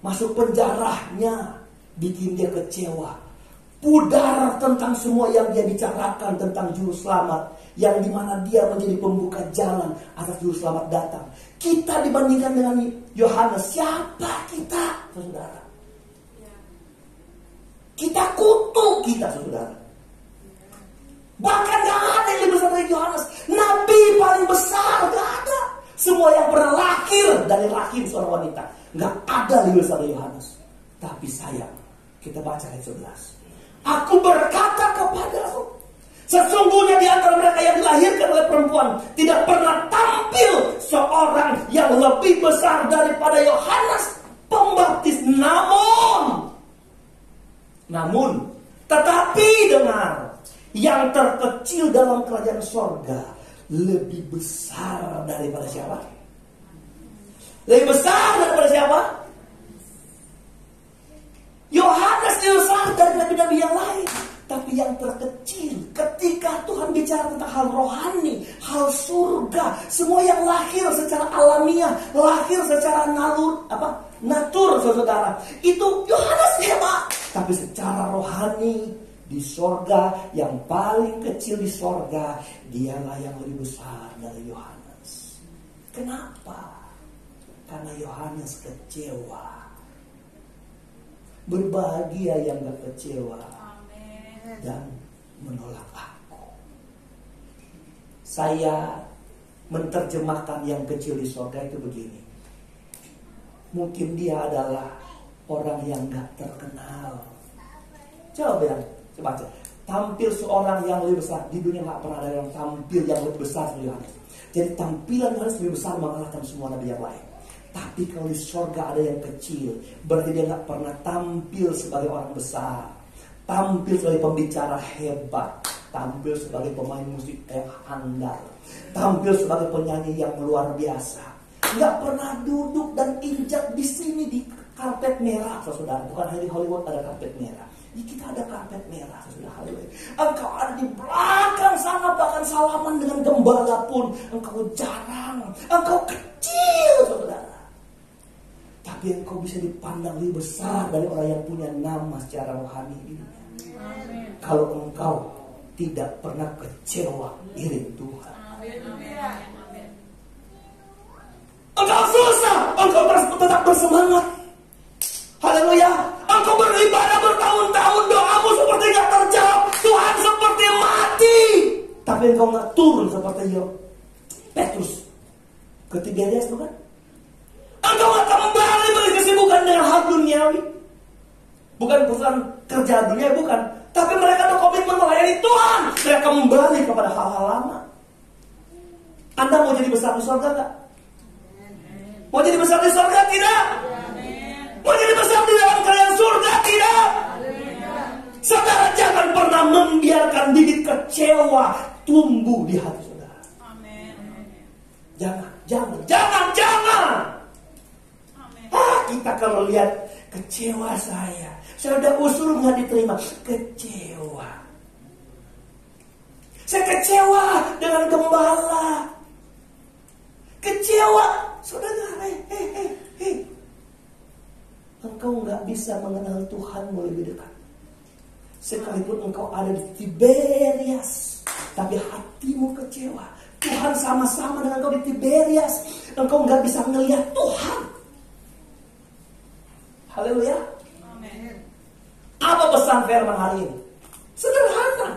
Masuk penjaranya, bikin dia kecewa. Pudar tentang semua yang dia bicarakan tentang juru selamat, yang dimana dia menjadi pembuka jalan atas juru selamat datang. Kita dibandingkan dengan Yohanes, siapa kita, saudara? Kita kutuk kita, saudara. Bahkan gak ada yang lebih besar dari Yohanes. Nabi paling besar gak ada. Semua yang pernah lahir dari rahim seorang wanita, gak ada lebih besar dari Yohanes. Tapi sayang, kita baca ayat 11. Aku berkata kepadamu, sesungguhnya di antara mereka yang dilahirkan oleh perempuan tidak pernah tampil seorang yang lebih besar daripada Yohanes Pembaptis. Namun, tetapi dengar, yang terkecil dalam kerajaan sorga lebih besar daripada siapa? Lebih besar daripada siapa? Yohanes lebih besar dari nabi-nabi yang lain. Tapi yang terkecil, ketika Tuhan bicara tentang hal rohani, hal surga, semua yang lahir secara alamiah, lahir secara natur, saudara, itu Yohanes hebat. Tapi secara rohani, di sorga, yang paling kecil di sorga, dialah yang lebih besar dari Yohanes. Kenapa? Karena Yohanes kecewa. Berbahagia yang gak kecewa dan menolak aku. Saya menerjemahkan yang kecil di sorga itu begini. Mungkin dia adalah orang yang gak terkenal. Coba baca. Tampil seorang yang lebih besar. Di dunia gak pernah ada yang tampil yang lebih besar dari Yohanes. Jadi tampilan Yohanes lebih besar mengalahkan semua nabi yang lain. Tapi kalau di sorga ada yang kecil, berarti dia gak pernah tampil sebagai orang besar, tampil sebagai pembicara hebat, tampil sebagai pemain musik yang handal, tampil sebagai penyanyi yang luar biasa. Gak pernah duduk dan injak di sini di karpet merah, saudara. Bukan hanya di Hollywood ada karpet merah. Di kita ada karpet merah, saudara. Engkau ada di belakang sana, bahkan salaman dengan gembala pun engkau jarang. Engkau kecil, saudara. Tapi engkau bisa dipandang lebih besar dari orang yang punya nama secara rohani ini. Kalau engkau tidak pernah kecewa iring Tuhan. Engkau susah, engkau terus tetap bersemangat. Haleluya. Engkau beribadah bertahun-tahun, doamu seperti gak terjawab, Tuhan seperti mati. Tapi engkau gak turun seperti Petrus ke Tiberias, bukan? Engkau gak kembali berkesibukan dengan hal duniawi. Bukan perusahaan kerja dunia, bukan. Tapi mereka ada komitmen melayani Tuhan. Mereka kembali kepada hal-hal lama. Anda mau jadi besar di surga gak? Mau jadi besar di surga? Tidak. Mau jadi besar di dalam kerajaan surga? Tidak. Saudara jangan pernah membiarkan bibit kecewa tumbuh di hati saudara. Jangan. Kita kalau lihat kecewa saya udah usul nggak diterima, kecewa. Saya kecewa dengan gembala, kecewa, saudara. Engkau nggak bisa mengenal Tuhanmu lebih dekat. Sekalipun engkau ada di Tiberias, tapi hatimu kecewa. Tuhan sama-sama dengan engkau di Tiberias, engkau nggak bisa melihat Tuhan. Haleluya. Amin. Apa pesan firman hari ini? Sederhana.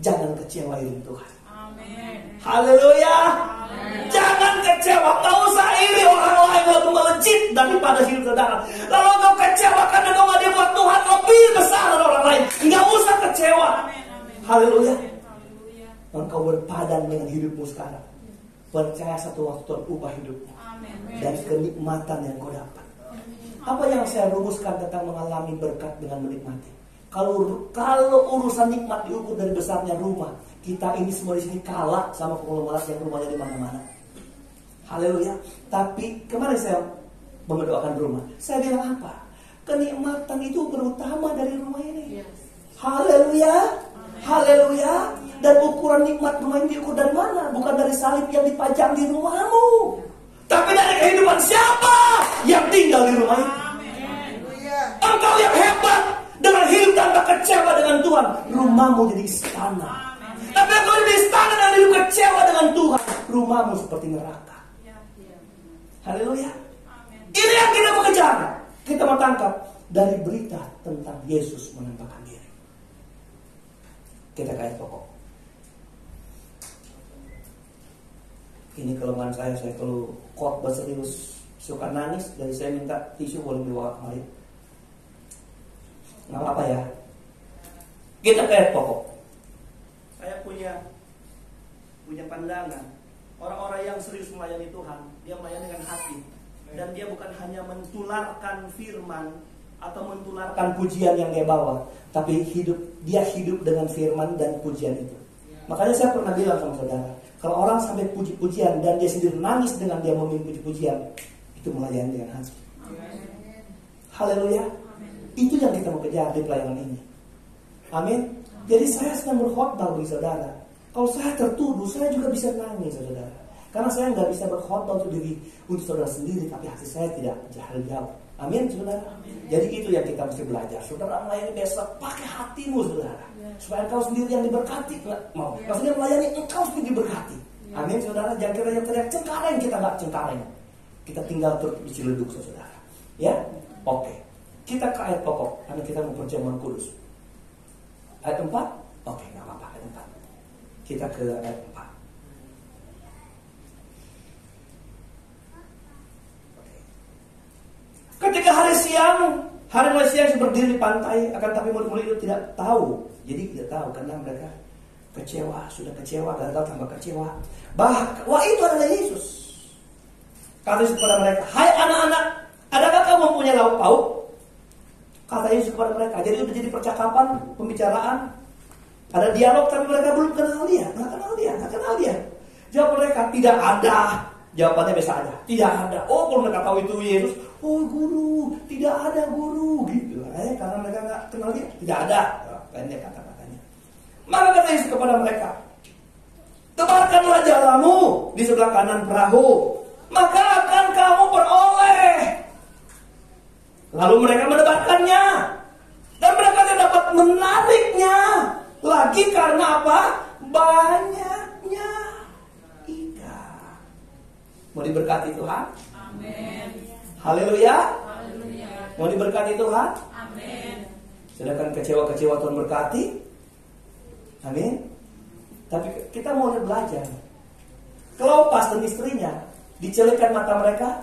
Jangan kecewa iring Tuhan. Amin. Haleluya. Amin. Jangan kecewa. Gak usah iri orang lain waktu melejit daripada hidup saudara. Lalu kau kecewa karena kau gak dibuat Tuhan lebih besar dari orang lain. Gak usah kecewa. Amin. Haleluya. Engkau berpadan dengan hidupmu sekarang. Percaya satu waktu Tuhan ubah hidupmu. Dan kenikmatan yang kau dapat. Apa yang saya rumuskan tentang mengalami berkat dengan menikmati? Kalau urusan nikmat diukur dari besarnya rumah, kita ini semua di sini kalah sama konglomerat yang rumahnya di mana-mana. Haleluya. Tapi kemarin saya mendoakan rumah, saya bilang apa? Kenikmatan itu terutama dari rumah ini. Haleluya. Haleluya. Dan ukuran nikmat rumah ini diukur dari mana? Bukan dari salib yang dipajang di rumahmu, tapi dari kehidupan siapa yang tinggal di rumah itu. Engkau yang hebat dengan hidup tanpa kecewa dengan Tuhan, rumahmu jadi istana. Tapi engkau di istana dan hidup kecewa dengan Tuhan, rumahmu seperti neraka. Haleluya. Ini yang kita mau kejar. Kita mau tangkap dari berita tentang Yesus menampakkan diri. Kita ke ayat pokok. Ini kelemahan saya kalau khotbah serius suka nangis, dari saya minta tisu boleh dibawa kemari. Nggak apa-apa ya. Kita ke ayat pokok. Saya punya pandangan. Orang-orang yang serius melayani Tuhan, dia melayani dengan hati. Dan dia bukan hanya mentularkan firman atau mentularkan pujian yang dia bawa, tapi dia hidup dengan firman dan pujian itu. Makanya saya pernah bilang sama saudara, kalau orang sampai puji-pujian dan dia sendiri nangis dengan dia memimpin pujian, itu melayani dengan hati. Haleluya. Itu yang kita mau kejar di pelayanan ini. Amin. Jadi saya sedang berkhotbah bagi saudara. Kalau saya tertuduh, saya juga bisa nangis, saudara. Karena saya nggak bisa berkhotbah untuk saudara sendiri, tapi hati saya tidak jauh. Amin, saudara. Amin. Jadi itu yang kita mesti belajar. Saudara melayani besok pakai hatimu, saudara. Supaya engkau sendiri yang diberkati. Mau? Maksudnya melayani engkau sendiri diberkati. Amin, saudara. Jangan kita yang teriak cengkareng, kita nggak cengkareng. Kita tinggal terus di Ciledug, saudara. Ya, oke. Kita ke ayat pokok, karena kita mau perjamuan kudus. Ayat 4? Oke, nggak apa-apa, ayat 4. Kita ke ayat 4. Ketika hari mulai siang berdiri di pantai, akan tapi murid-murid itu tidak tahu. Jadi tidak tahu karena mereka kecewa, sudah kecewa, gagal tambah kecewa. Wah, itu adalah Yesus. Kata Yesus kepada mereka, hai anak-anak, adakah kamu mempunyai lauk pauk? Kata Yesus kepada mereka. Jadi udah jadi percakapan, pembicaraan, ada dialog, tapi mereka belum kenal dia, nggak kenal dia. Jawab mereka, tidak ada. Jawabannya biasa aja, tidak ada. Oh, kalau mereka tahu itu Yesus, oh guru, tidak ada guru, gitu. Karena mereka nggak kenal dia, tidak ada. Pendek kata-katanya. Maka kata Yesus kepada mereka, tebarkanlah jalamu di sebelah kanan perahu, maka akan kamu beroleh. Lalu mereka menebarkannya, dan mereka tidak dapat menariknya lagi karena apa? Banyaknya ikan. Mau diberkati Tuhan? Amin. Haleluya. Mau diberkati Tuhan? Amin. Sedangkan kecewa-kecewa Tuhan berkati. Amin. Tapi kita mau belajar. Kleopas dan istrinya dicelupkan mata mereka,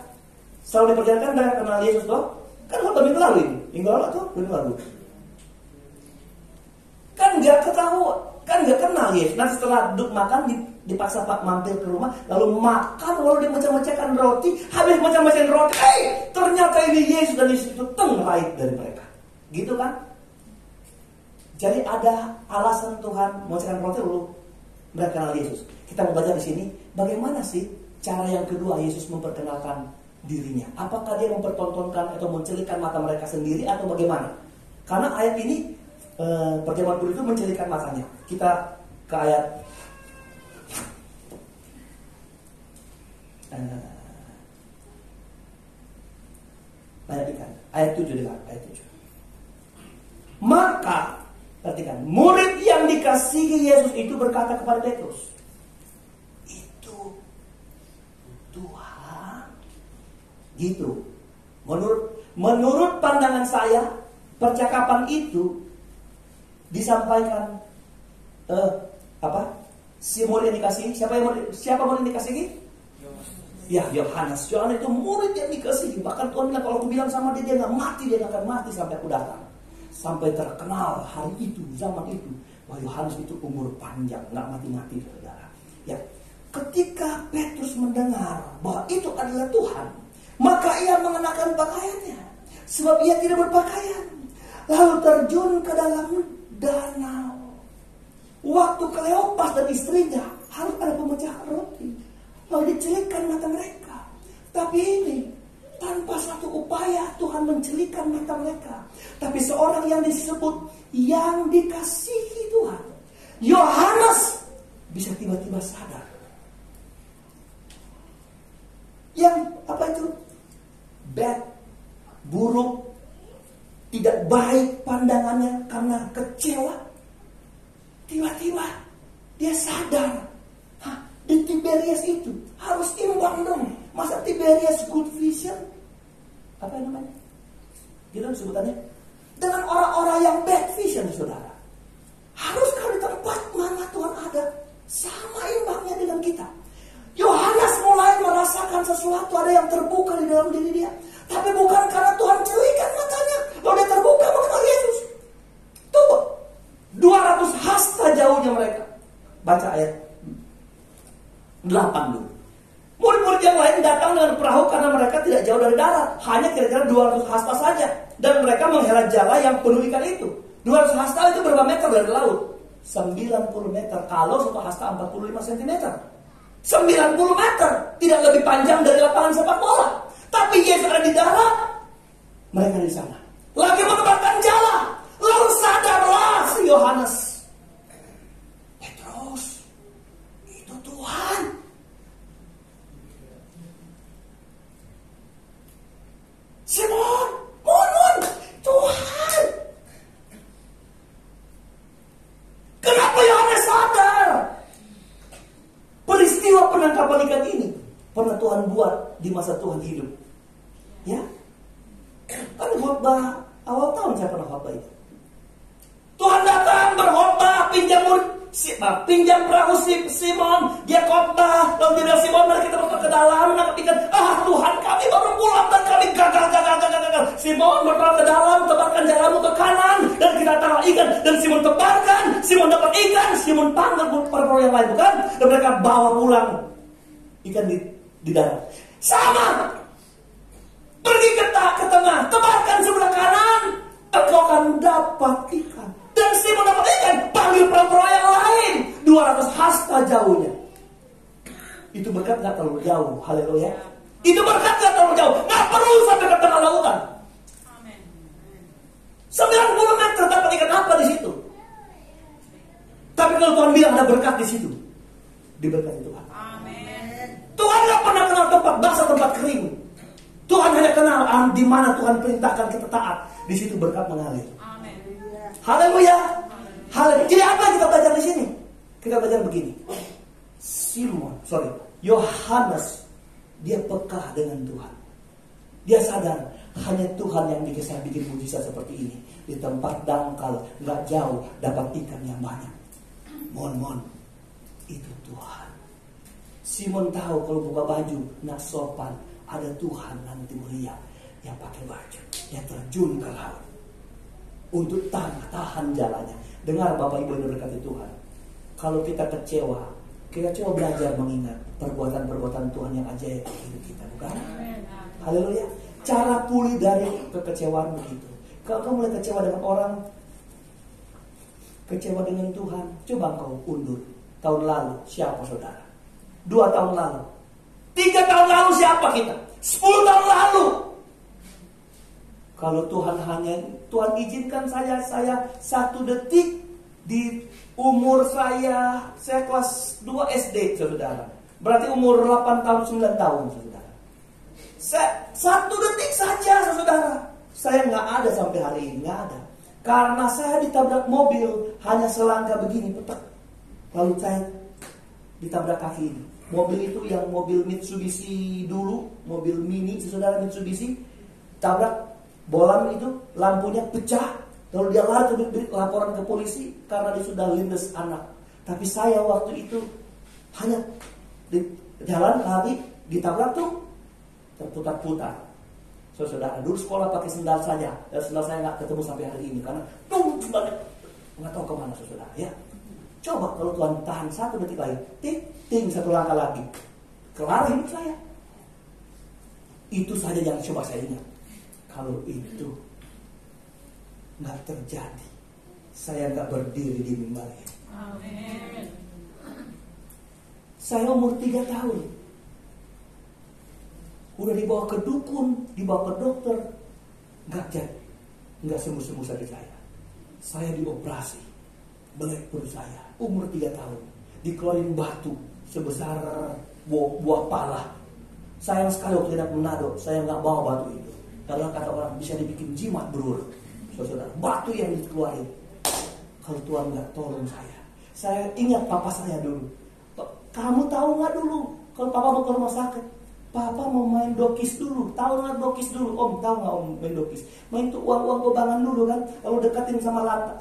selalu diperlihatkan mereka kenal Yesus toh. Kan waktu minggu lalu ini, minggu lalu. Kan nggak ketahui, kan nggak kenal Yesus. Nanti setelah duduk makan dipaksa Pak mampir ke rumah, lalu makan, lalu dia mecah-mecahkan roti, habis mecah-mecahin roti, ternyata ini Yesus, dan Yesus itu raih dari mereka. Gitu kan? Jadi ada alasan Tuhan memecahkan roti lalu mereka kenal Yesus. Kita mau belajar di sini, bagaimana sih cara yang kedua Yesus memperkenalkan dirinya? Apakah dia mempertontonkan atau mencelikkan mata mereka sendiri atau bagaimana? Karena ayat ini perjamuan kudus itu mencelikkan matanya. Kita ke ayat ayat 7 dengan ayat 7. Maka perhatikan, murid yang dikasihi Yesus itu berkata kepada Petrus, itu Tuhan. Gitu. Menurut pandangan saya, percakapan itu disampaikan si murid yang dikasihi. Siapa murid yang dikasihi? Ya, Yohanes. Yohanes itu murid yang dikasihi. Bahkan Tuhan bilang, kalau aku bilang sama dia nggak mati, dia nggak akan mati sampai aku datang. Sampai terkenal hari itu, zaman itu, wah Yohanes itu umur panjang, nggak mati-mati, saudara. Ya, ketika Petrus mendengar bahwa itu adalah Tuhan, maka ia mengenakan pakaiannya, sebab ia tidak berpakaian, lalu terjun ke dalam danau. Waktu Kleopas dan istrinya harus ada pemecahan roti, lalu dicelikkan mata mereka. Tapi ini tanpa satu upaya Tuhan mencelikkan mata mereka. Tapi seorang yang disebut yang dikasihi Tuhan, Yohanes, bisa tiba-tiba sadar. Yang apa itu? Bad Tiba-tiba dia sadar, di Tiberias itu harus imbang dong. Masa Tiberias good vision? Apa namanya? Gitu sebutannya. Dengan orang-orang yang bad vision, saudara. Harus kalau di tempat mana Tuhan ada, sama imbangnya dengan kita. Yohanes mulai merasakan sesuatu, ada yang terbuka di dalam diri dia. Tapi bukan karena Tuhan celikan matanya, lalu dia terbuka mengenal Yesus. Tuh, 200 hasta jauhnya mereka. Baca ayat 8 dulu. Murid-murid yang lain datang dengan perahu karena mereka tidak jauh dari darat. Hanya kira-kira 200 hasta saja. Dan mereka menghela jala yang penuh ikan itu. 200 hasta itu berapa meter dari laut? 90 meter. Kalau satu hasta 45 cm. 90 meter. Tidak lebih panjang dari lapangan sepak bola. Tapi Yesus ada di darat. Mereka di sana. Lagi menebakkan jala. Lalu sadarlah si Yohanes. Petrus, itu Tuhan. Simon, Mon, Tuhan. Kenapa Yohanes sadar? Peristiwa penangkapan ikan ini pernah Tuhan buat di masa Tuhan hidup. Ya, kan khotbah awal tahun saya pernah khotbah itu. Tuhan datang berkhotbah, pinjam perahu Simon, dia khotbah, lalu dia bilang, Simon, mari kita masuk ke dalam menangkap ikan. Tuhan, kami baru pulang dan kami gagal. Simon bertolak ke dalam, tebarkan jalamu ke kanan dan kita tangkap ikan. Dan Simon tebarkan, Simon dapat ikan, Simon panggil para yang lain, bukan? Dan mereka bawa pulang ikan di darat. Sama, pergi ke tengah, tebarkan sebelah kanan, engkau akan dapat ikan. Dan Simon dapat ikan, panggil perahu yang lain, 200 hasta jauhnya. Itu berkat gak terlalu jauh, haleluya. Itu berkat gak terlalu jauh, gak perlu sampai ke tengah lautan. 90 meter dapat ikan apa di situ? Tapi kalau Tuhan bilang ada berkat di situ, diberkati Tuhan. Tuhan gak pernah kenal tempat basah, tempat kering. Tuhan hanya kenal di mana Tuhan perintahkan kita taat, di situ berkat mengalir. Haleluya. Haleluya. Jadi apa yang kita belajar di sini? Kita belajar begini. Yohanes, dia peka dengan Tuhan. Dia sadar hanya Tuhan yang bisa bikin mujizat seperti ini. Di tempat dangkal, nggak jauh, dapat ikan yang banyak. Mon, itu Tuhan. Simon tahu kalau buka baju nggak sopan, ada Tuhan nanti melihat yang pakai baju, yang terjun ke laut untuk tahan jalannya. Dengar Bapak Ibu yang berkati Tuhan, kalau kita kecewa, kita coba belajar mengingat perbuatan-perbuatan Tuhan yang ajaib di hidup kita, bukan? Haleluya. Cara pulih dari kekecewaan begitu. Kalau kamu mulai kecewa dengan orang, kecewa dengan Tuhan, coba kau undur. Tahun lalu siapa saudara? 2 tahun lalu, 3 tahun lalu siapa kita? 10 tahun lalu. Kalau Tuhan izinkan saya 1 detik di umur saya kelas 2 SD, saudara. Berarti umur 8 tahun, 9 tahun, saudara. 1 detik saja, saudara. Saya nggak ada sampai hari ini, nggak ada. Karena saya ditabrak mobil, hanya selangkah begini, petak. Lalu saya ditabrak kaki ini. Mobil itu yang mobil Mitsubishi dulu, mobil mini, saudara Mitsubishi, tabrak bolam itu, lampunya pecah. Lalu dia lari ke laporan ke polisi karena dia sudah lindas anak. Tapi saya waktu itu hanya di jalan lari, ditabrak tuh, terputar-putar. Saudara, dulu sekolah pakai sendal saja, dan sendal saya nggak ketemu sampai hari ini karena nggak tahu kemana, saudara. Ya, coba kalau Tuhan tahan 1 detik lagi, ting 1 langkah lagi, kelar hidup saya. Itu saja yang coba saya ingat. Kalau itu nggak terjadi, saya nggak berdiri di mimbar ini. Amin. Saya umur 3 tahun, udah dibawa ke dukun, dibawa ke dokter, nggak jadi, nggak sembuh sakit saya. Saya dioperasi, belek perut saya, umur 3 tahun, dikeluarin batu sebesar buah pala. Sayang sekali waktu tidak Manado, saya nggak bawa batu itu, karena kata orang bisa dibikin jimat, bro. Saudara, batu yang dikeluarin. Kalau Tuhan nggak tolong saya, Saya ingat papa saya dulu. Kamu tahu nggak dulu kalau papa mau ke rumah sakit, papa mau main dokis dulu. Tahu nggak dokis dulu? Om, tahu nggak om main dokis? Main tuh uang gobangan dulu kan. Lalu dekatin sama lantai.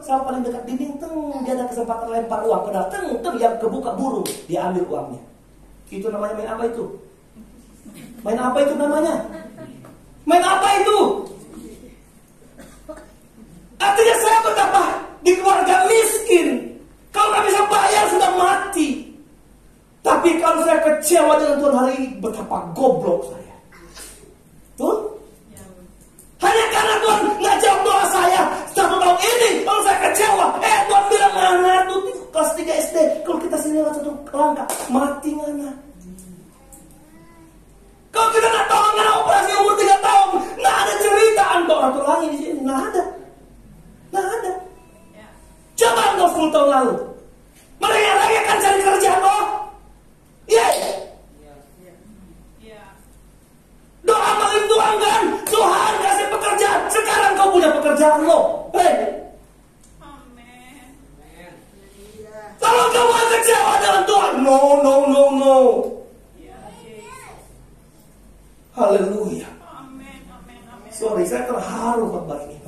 Sama paling dekat dinding, dia ada kesempatan lempar uang ke dalam. Yang kebuka burung, dia ambil uangnya. Itu namanya main apa itu? Main apa itu namanya? Main apa itu? Artinya saya betapa di keluarga miskin. Kalau nggak bisa bayar sudah mati. Tapi kalau saya kecewa dengan Tuhan hari ini, betapa goblok saya. Tuh? Hanya karena Tuhan nggak jawab doa saya 1 tahun ini, kalau saya kecewa. Tuhan bilang anak tuh kelas 3 SD, kalau kita sini satu langkah mati anak. Kalau kita nggak tahu nggak operasi umur 3 tahun, nggak ada cerita orang tua lagi di sini, nggak ada. Coba engkau 10 tahun lalu, mereka lagi akan cari kerjaan loh. Doa paling tuangkan, Tuhan kasih pekerjaan. Sekarang kau punya pekerjaan loh. Kalau kamu kecewa dengan Tuhan, no. Haleluya. Sorry, saya terharu khotbah ini.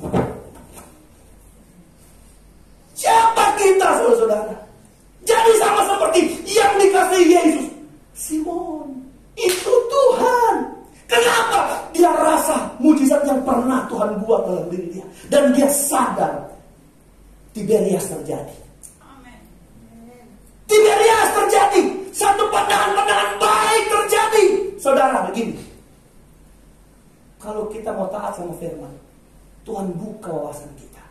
Siapa kita, saudara-saudara? Jadi sama seperti yang dikasihi Yesus. Simon, itu Tuhan. Kenapa? Dia rasa mujizat yang pernah Tuhan buat dalam diri dia. Dan dia sadar Tiberias terjadi. Tiberias terjadi. Satu pandangan baik terjadi. Saudara, begini. Kalau kita mau taat sama firman, Tuhan buka wawasan kita.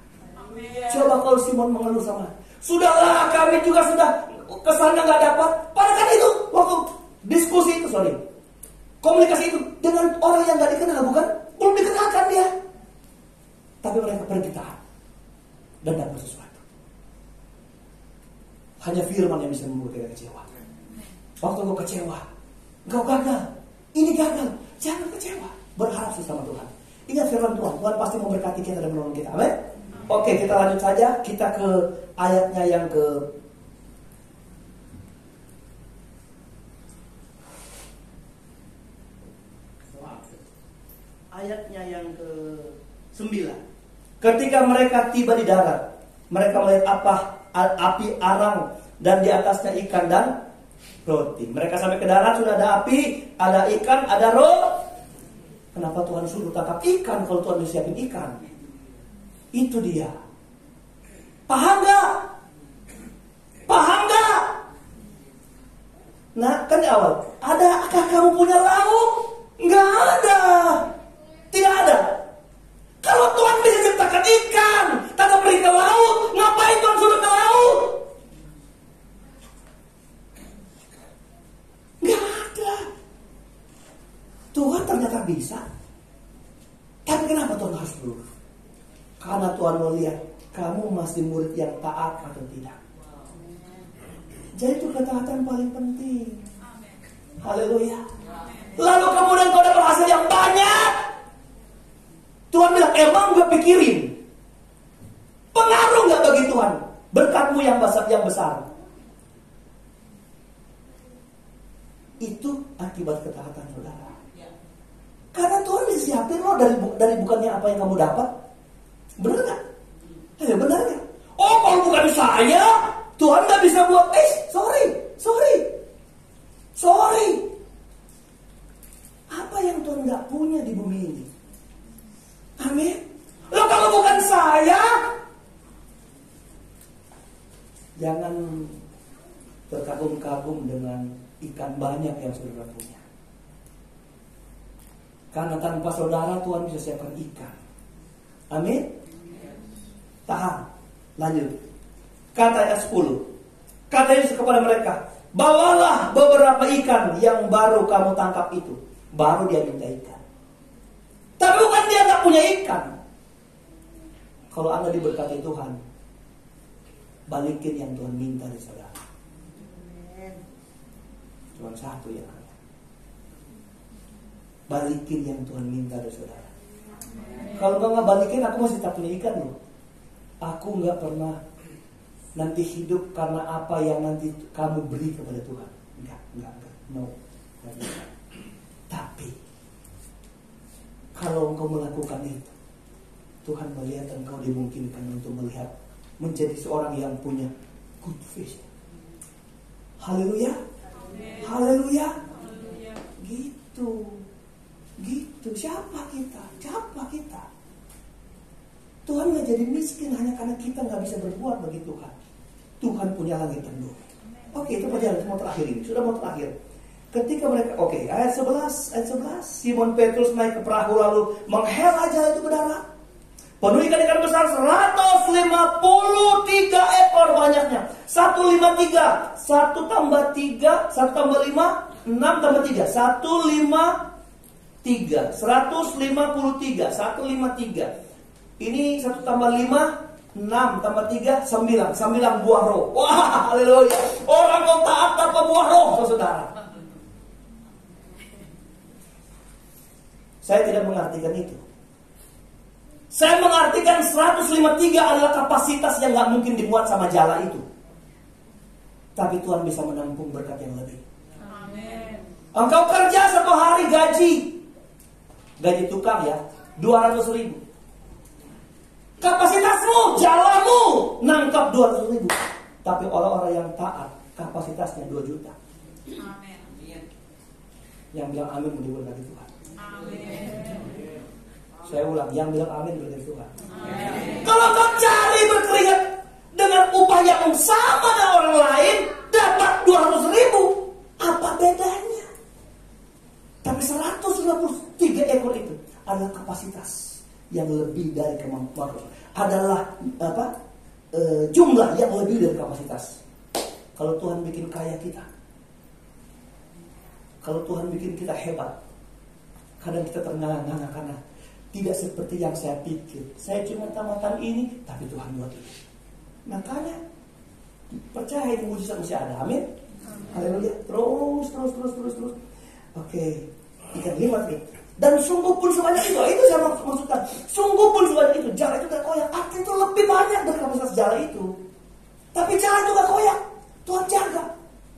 Coba kalau Simon mengeluh sama, sudahlah kami juga sudah kesana nggak dapat. Padahal kan itu waktu diskusi itu, komunikasi itu dengan orang yang nggak dikenal, bukan? Belum dikenalkan dia. Tapi mereka pergi taat dan dapat sesuatu. Hanya firman yang bisa membuat kita kecewa. Waktu kau kecewa, kau gagal, ini gagal, jangan kecewa. Berharap sama Tuhan. Ingat firman Tuhan, Tuhan pasti memberkati kita dan menolong kita. Amin. Oke, kita lanjut saja. Kita ke ayatnya yang ke ke-9. Ketika mereka tiba di darat, mereka melihat api arang dan di atasnya ikan dan roti. Mereka sampai ke darat, sudah ada api, ada ikan, ada roti. Kenapa Tuhan suruh tangkap ikan kalau Tuhan bisa siapin ikan? Itu dia. Paham gak? Nah, kan di awal, adakah kamu punya lauk? Nggak ada. Tidak ada. Kalau Tuhan bisa ciptakan ikan, tanpa pergi ke laut, ngapain Tuhan suruh ke laut? Nggak ada. Tuhan ternyata bisa. Tapi kenapa Tuhan harus suruh? Karena Tuhan melihat kamu masih murid yang taat atau tidak. Jadi itu ketaatan paling penting. Haleluya. Lalu kemudian kau dapat hasil yang banyak. Tuhan bilang, emang gue pikirin pengaruh gak bagi Tuhan berkatmu yang besar. Itu akibat ketaatan saudara. Karena Tuhan bisa siapin lo dari bukannya apa yang kamu dapat. Benar gak? Benar gak? Oh, kalau bukan saya, Tuhan gak bisa buat. Sorry. Apa yang Tuhan gak punya di bumi ini? Amin. Lo kalau bukan saya, jangan terkagum-kagum dengan ikan banyak yang saudara punya. Karena tanpa saudara Tuhan bisa siapkan ikan. Amin. Tahan. Lanjut. Kata ayat 10. Kata Yesus kepada mereka, bawalah beberapa ikan yang baru kamu tangkap itu. Baru dia minta ikan. Tapi bukan dia gak punya ikan. Kalau Anda diberkati Tuhan, balikin yang Tuhan minta dari saudara. Cuma satu yang ada. Balikin yang Tuhan minta dari saudara. Kalau gak balikin, aku masih tak punya ikan loh. Aku gak pernah nanti hidup karena apa yang nanti kamu beri kepada Tuhan. Enggak. No. Enggak bisa. Tapi kalau engkau melakukan itu, Tuhan melihat engkau dimungkinkan untuk melihat menjadi seorang yang punya good vision. Haleluya. Haleluya. Gitu. Siapa kita? Tuhan gak jadi miskin hanya karena kita gak bisa berbuat bagi Tuhan. Tuhan punya langit dan bumi. Oke, itu perjalanan mau terakhir ini. Sudah mau terakhir. Ketika mereka, ayat 11. Simon Petrus naik ke perahu lalu menghela jala itu ke darat. Penuh ikan-ikan besar 153 ekor banyaknya. 153. 1 tambah 3, 1 tambah 5, 6 tambah 3. 153. 153. Ini 1 tambah 5, 6 tambah 3, 9. 9 buah roh. Wah, haleluya. Orang kau taat tanpa buah roh, saudara. Saya tidak mengartikan itu. Saya mengartikan 153 adalah kapasitas yang gak mungkin dimuat sama jala itu. Tapi Tuhan bisa menampung berkat yang lebih. Amin. Engkau kerja 1 hari gaji tukang ya 200.000. Kapasitasmu, jalamu nangkap 200.000. Tapi orang-orang yang taat kapasitasnya 2 juta. Amin. Yang bilang amin diberkati Tuhan. Amin. Saya ulang, yang bilang amin berkati Tuhan. Amin. Kalau kau cari berkeringat dengan upah yang sama dengan orang lain, dapat 200.000, apa bedanya? Tapi 153 ekor itu adalah kapasitas yang lebih dari kemampuan, adalah jumlah yang lebih dari kapasitas. Kalau Tuhan bikin kaya kita, kalau Tuhan bikin kita hebat, kadang kita ternganga-nganga karena tidak seperti yang saya pikir. Saya cuma tamatan ini, tapi Tuhan buat ini. Makanya percaya ini mujizat masih ada. Amin. Haleluya. Terus. Oke. Ikan limat nih. Dan sungguh pun sebanyak itu saya maksudkan. Sungguh pun sebanyak itu. Jala itu gak koyak. Artinya itu lebih banyak dari kapasitas jala itu. Tapi jala itu gak koyak. Tuhan jaga.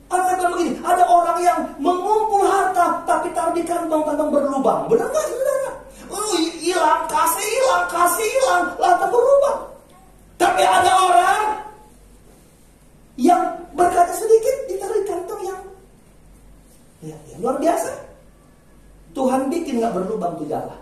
Artinya begini. Ada orang yang mengumpul harta, tapi taruh di kantong-kantong berlubang. Benar gak saudara? Hilang, lantas berubah. Tapi ada orang yang berkata sedikit ditaruh di kantong yang luar biasa. Tuhan bikin gak berlubang tuh jala.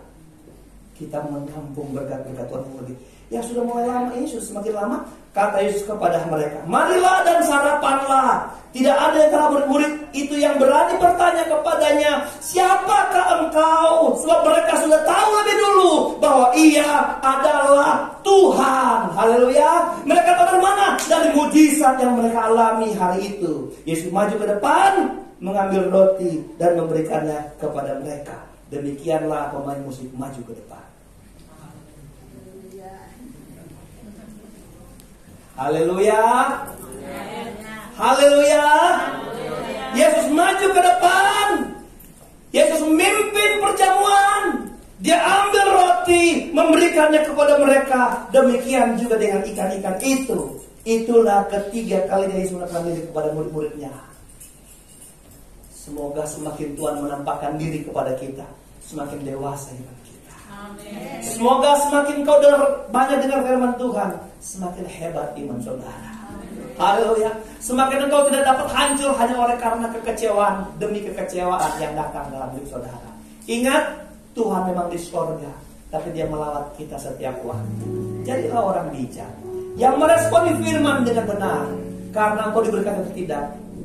Kita menampung berkat-berkat Tuhan yang lebih. Yang sudah mulai lama ini, sudah semakin lama. Kata Yesus kepada mereka, marilah dan sarapanlah. Tidak ada yang telah murid itu yang berani bertanya kepadanya, siapakah engkau? Sebab mereka sudah tahu lebih dulu bahwa ia adalah Tuhan. Haleluya. Mereka tahu dari mana? Dari mujizat yang mereka alami hari itu. Yesus maju ke depan, mengambil roti dan memberikannya kepada mereka. Demikianlah pemain musik maju ke depan. Haleluya. Haleluya. Yesus maju ke depan. Yesus memimpin perjamuan. Dia ambil roti, memberikannya kepada mereka. Demikian juga dengan ikan-ikan itu. Itulah ketiga kali Yesus menampakkan diri kepada murid-muridnya. Semoga semakin Tuhan menampakkan diri kepada kita, semakin dewasa iman kita. Amin. Semoga semakin kau banyak dengar firman Tuhan, semakin hebat iman saudara. Haleluya. Semakin engkau tidak dapat hancur hanya oleh karena kekecewaan demi kekecewaan yang datang dalam hidup saudara. Ingat, Tuhan memang di surga, tapi Dia melawat kita setiap waktu. Jadilah orang bijak yang meresponi firman dengan benar, karena engkau diberikan atau tidak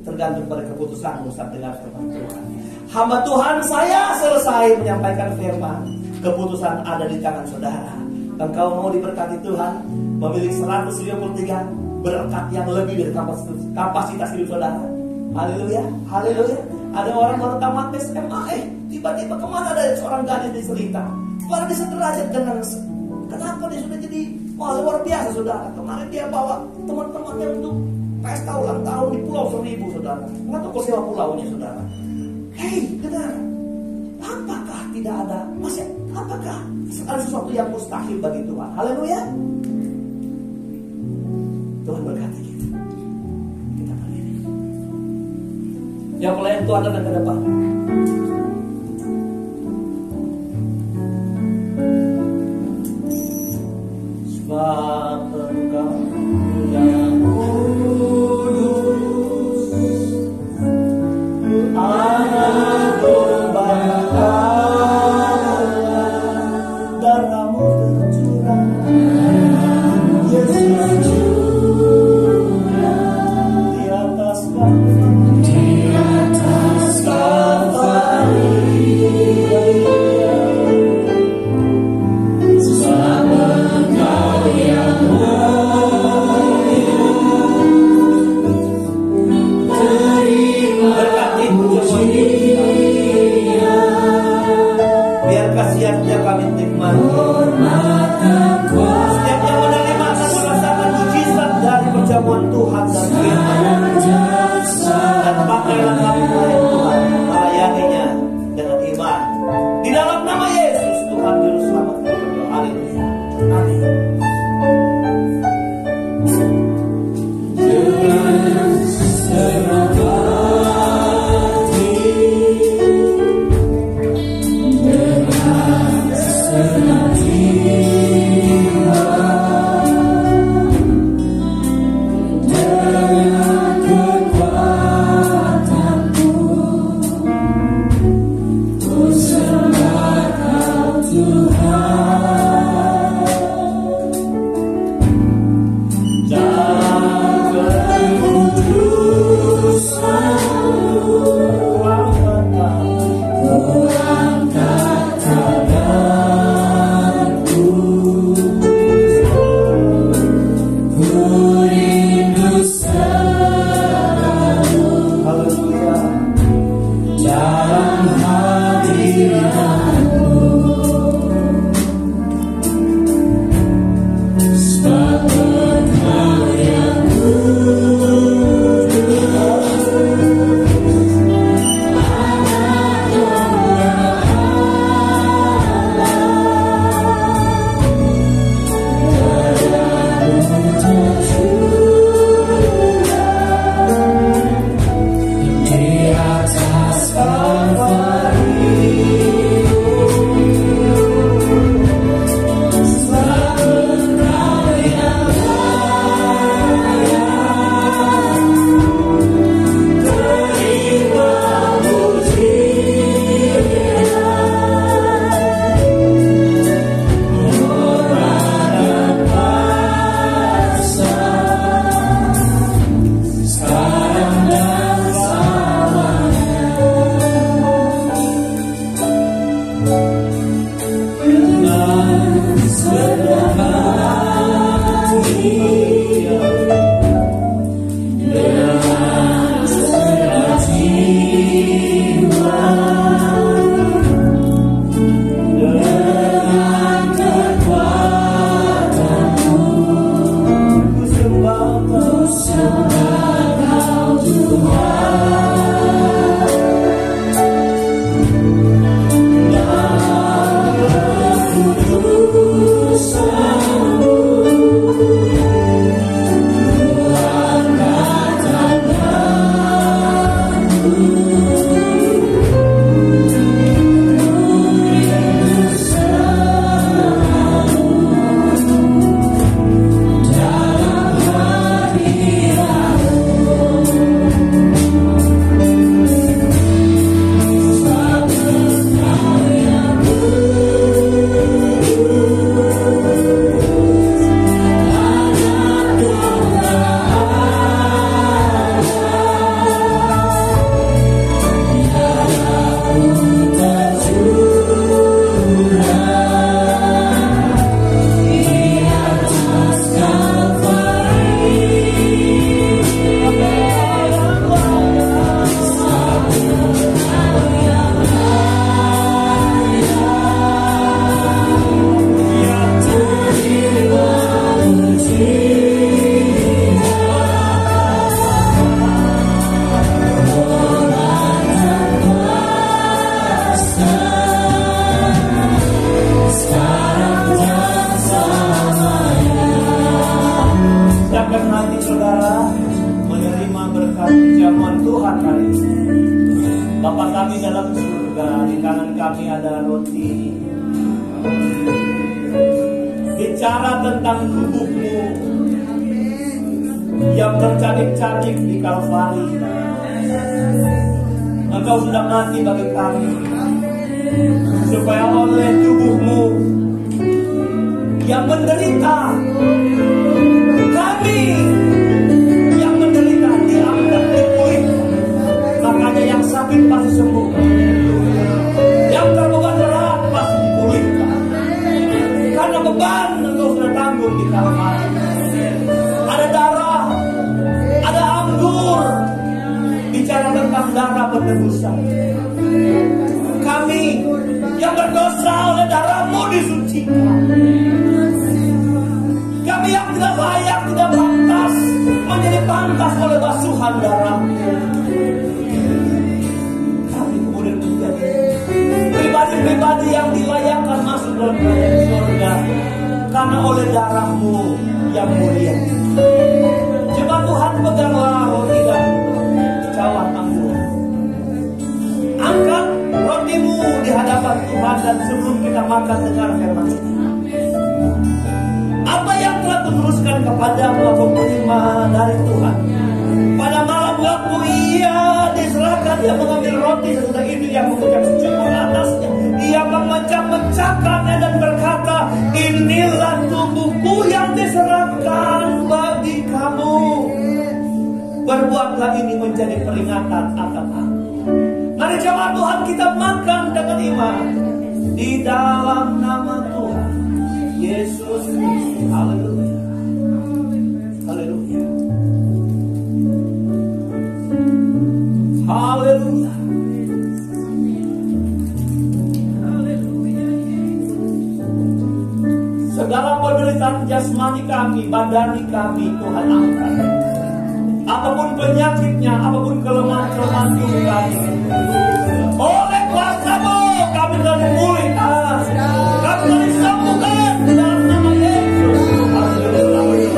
tergantung pada keputusanmu saat dengar firman Tuhan. Hamba Tuhan, saya selesai menyampaikan firman. Keputusan ada di tangan saudara. Engkau mau diberkati Tuhan, memiliki 153 berkat yang lebih dari kapasitas hidup saudara. Haleluya. Haleluya. Ada orang baru tamat SMA, tiba-tiba kemana ada seorang gadis di cerita. Baru disederajat dengan kenapa dia sudah jadi luar biasa saudara. Kemarin dia bawa teman-temannya untuk pesta ulang tahun di Pulau Seribu saudara. Nggak tahu sewa pulaunya saudara. Dengar. Apakah tidak ada apakah ada sesuatu yang mustahil bagi Tuhan? Haleluya. Tuhan berkati kita. Yang lain Tuhan dan ke depan. Sebab Engkau yang kudus, Anak domba Allah, darahmu tercurah, Yesus di atas Kalvari. Bapa kami dalam surga, di kanan kami ada roti. Bicara tentang tubuh-Mu yang tercabik-cabik di Kalvari. Engkau sudah mati bagi kami, supaya oleh tubuh-Mu yang menderita, kami yang menderita diangkat, dipulihkan. Makanya yang sakit pasti sembuh, yang terbeban berat pasti dipulihkan, karena beban Engkau sudah tanggung di Kalvari. Ada darah, ada anggur, bicara tentang darah penebusan. Kami yang berdosa oleh darah-Mu disucikan. Kami yang tidak layak, tidak pantas, menjadi pantas oleh basuhan darah-Mu. Kami kemudian menjadi pribadi-pribadi yang dilayakkan masuk dalam kerajaan surga, karena oleh darah-Mu yang mulia. Coba Tuhan peganglah roti dan cawan anggur. Angkat roti-Mu di hadapan Tuhan, dan sebelum kita makan dengar firman-Mu. Apa yang telah kuteruskan kepadamu aku menerima dari Tuhan. Pada malam waktu Ia diserahkan, Ia mengambil roti, sesudah itu Ia mengucap syukur atasnya. Ia memecah-mecahkannya dan berkata, inilah tubuhku yang diserahkan bagi kamu. Berbuatlah ini menjadi peringatan akan aku. Mari jemaat Tuhan, kita makan dengan iman di dalam nama Tuhan Yesus Kristus. Haleluya. Haleluya. Haleluya. Segala penderitaan jasmani kami, badani kami, Tuhan angkat. Apapun penyakitnya, apapun kelemahan-kelemahan tubuh kami, oleh kuasa-Mu kami telah dipulihkan, kami telah disembuhkan dalam nama Yesus. Haleluya.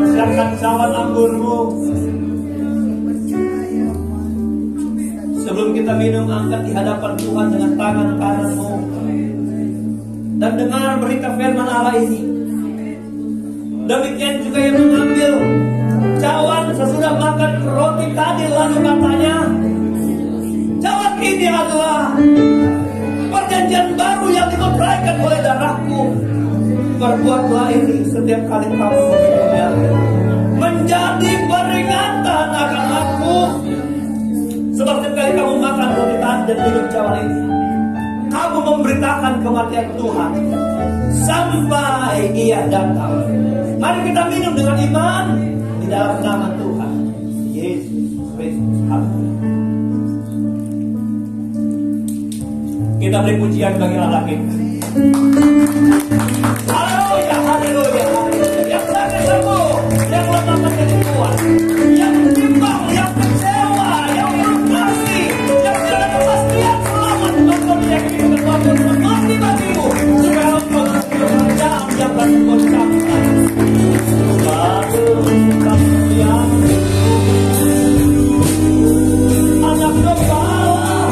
Persiapkan cawan anggur-Mu. Sebelum kita minum, angkat di hadapan Tuhan dengan tangan kanan-Mu dan dengar berita firman Allah ini. Demikian juga yang mengambil cawan sesudah makan roti tadi, lalu katanya, cawan ini adalah perjanjian baru yang dikontraikan oleh darah-Ku. Perbuatlah ini setiap kali kamu meminumnya, menjadi peringatan akan aku. Sebab setiap kali kamu makan roti tadi dan minum cawan ini, kamu memberitakan kematian Tuhan sampai Ia datang. Mari kita minum dengan iman di dalam nama Tuhan Yesus Kristus. Haleluya. Kita beri pujian bagi Allah kita. Haleluya, haleluya, haleluya. Yang sakit sembuh, yang lemah menjadi kuat, yang bimbang, yang kecewa, yang frustasi, yang tidak ada kepastian selamat, maka menyakiti kekuatan mati bagimu, supaya engkau berjam yang bergoncangkan. Anak kepala,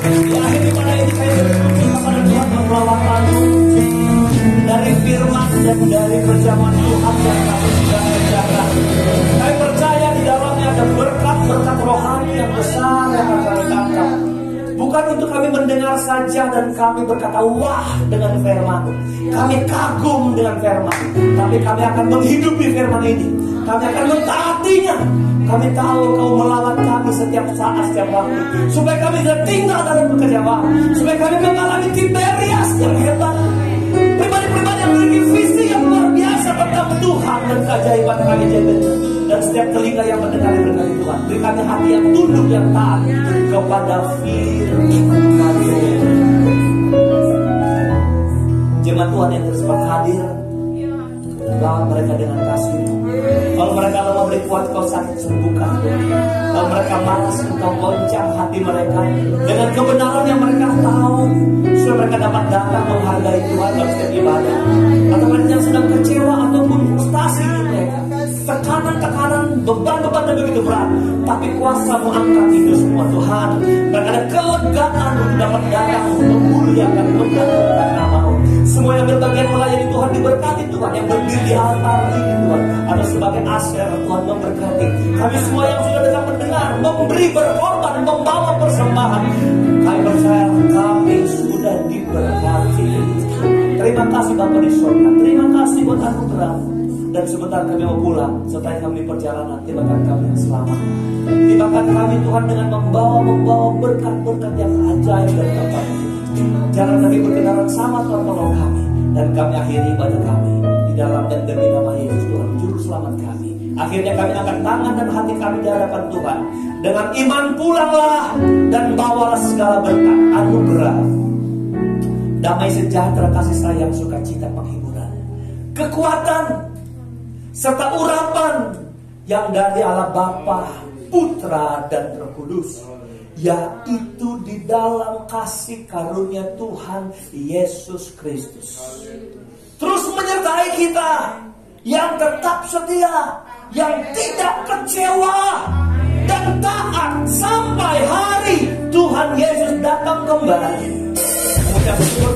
Di akhir ibadah ini saya bersyukur kepada Tuhan membawakan dari firman dan dari perjamuan Tuhan yang kami sudah kerjakan. Kami percaya di dalamnya ada berkat-berkat rohani yang besar yang akan kami tangkap. Bukan untuk kami mendengar saja dan kami berkata wah dengan firman, kami kagum dengan firman, tapi kami akan menghidupi firman ini. Kami akan mentaatinya. Kami tahu Kau melawat kami setiap saat, setiap waktu, supaya kami tidak tinggal dalam kekecewaan, supaya kami mengalami Tiberias yang hebat, pribadi-pribadi yang memiliki visi yang luar biasa tentang Tuhan dan keajaiban-keajaiban, dan setiap telinga yang mendengar berkat Tuhan. Beri kami hati yang tunduk, yang taat kepada firman Tuhan. Jemaat Tuhan yang tersempat hadir, lawan mereka dengan kasih-Mu. Kalau mereka lemah beri kuat, Kau sakit sembuhkan. Kalau mereka malas, Engkau goncang hati mereka dengan kebenaran yang mereka tahu, supaya mereka dapat datang menghargai Tuhan dalam setiap ibadah. Atau mereka yang sedang kecewa ataupun frustasi di mereka, tekanan-tekanan, beban-beban yang begitu berat, tapi kuasa-Mu angkat itu semua Tuhan. Mereka ada kelegaan untuk dapat datang memuliakan nama-Mu. Semua yang berbagian melayani Tuhan diberkati Tuhan, yang berdiri di altar ini Tuhan, atau sebagai asher Tuhan memberkati. Kami semua yang sudah datang mendengar, memberi, berkorban, membawa persembahan, kami percaya kami sudah diberkati. Terima kasih Bapa di surga, terima kasih buat anugerah. Dan sebentar kami mau pulang, setelah kami di perjalanan, tibakan kami yang selamat. Tibakan kami Tuhan dengan membawa berkat-berkat yang ajaib dari Bapa. Jangan kami berkenalan sama Tuhan, tolong kami. Dan kami akhiri ibadah kami di dalam dan demi nama Yesus Tuhan Juru Selamat kami. Akhirnya kami angkat tangan dan hati kami di hadapan Tuhan. Dengan iman pulanglah dan bawalah segala berkat, anugerah, damai sejahtera, kasih sayang, sukacita, penghiburan, kekuatan, serta urapan yang dari Allah Bapa, Putra, dan Roh Kudus, yaitu di dalam kasih karunia Tuhan Yesus Kristus, terus menyertai kita, yang tetap setia, yang tidak kecewa, dan taat sampai hari Tuhan Yesus datang kembali. Mengucap syukur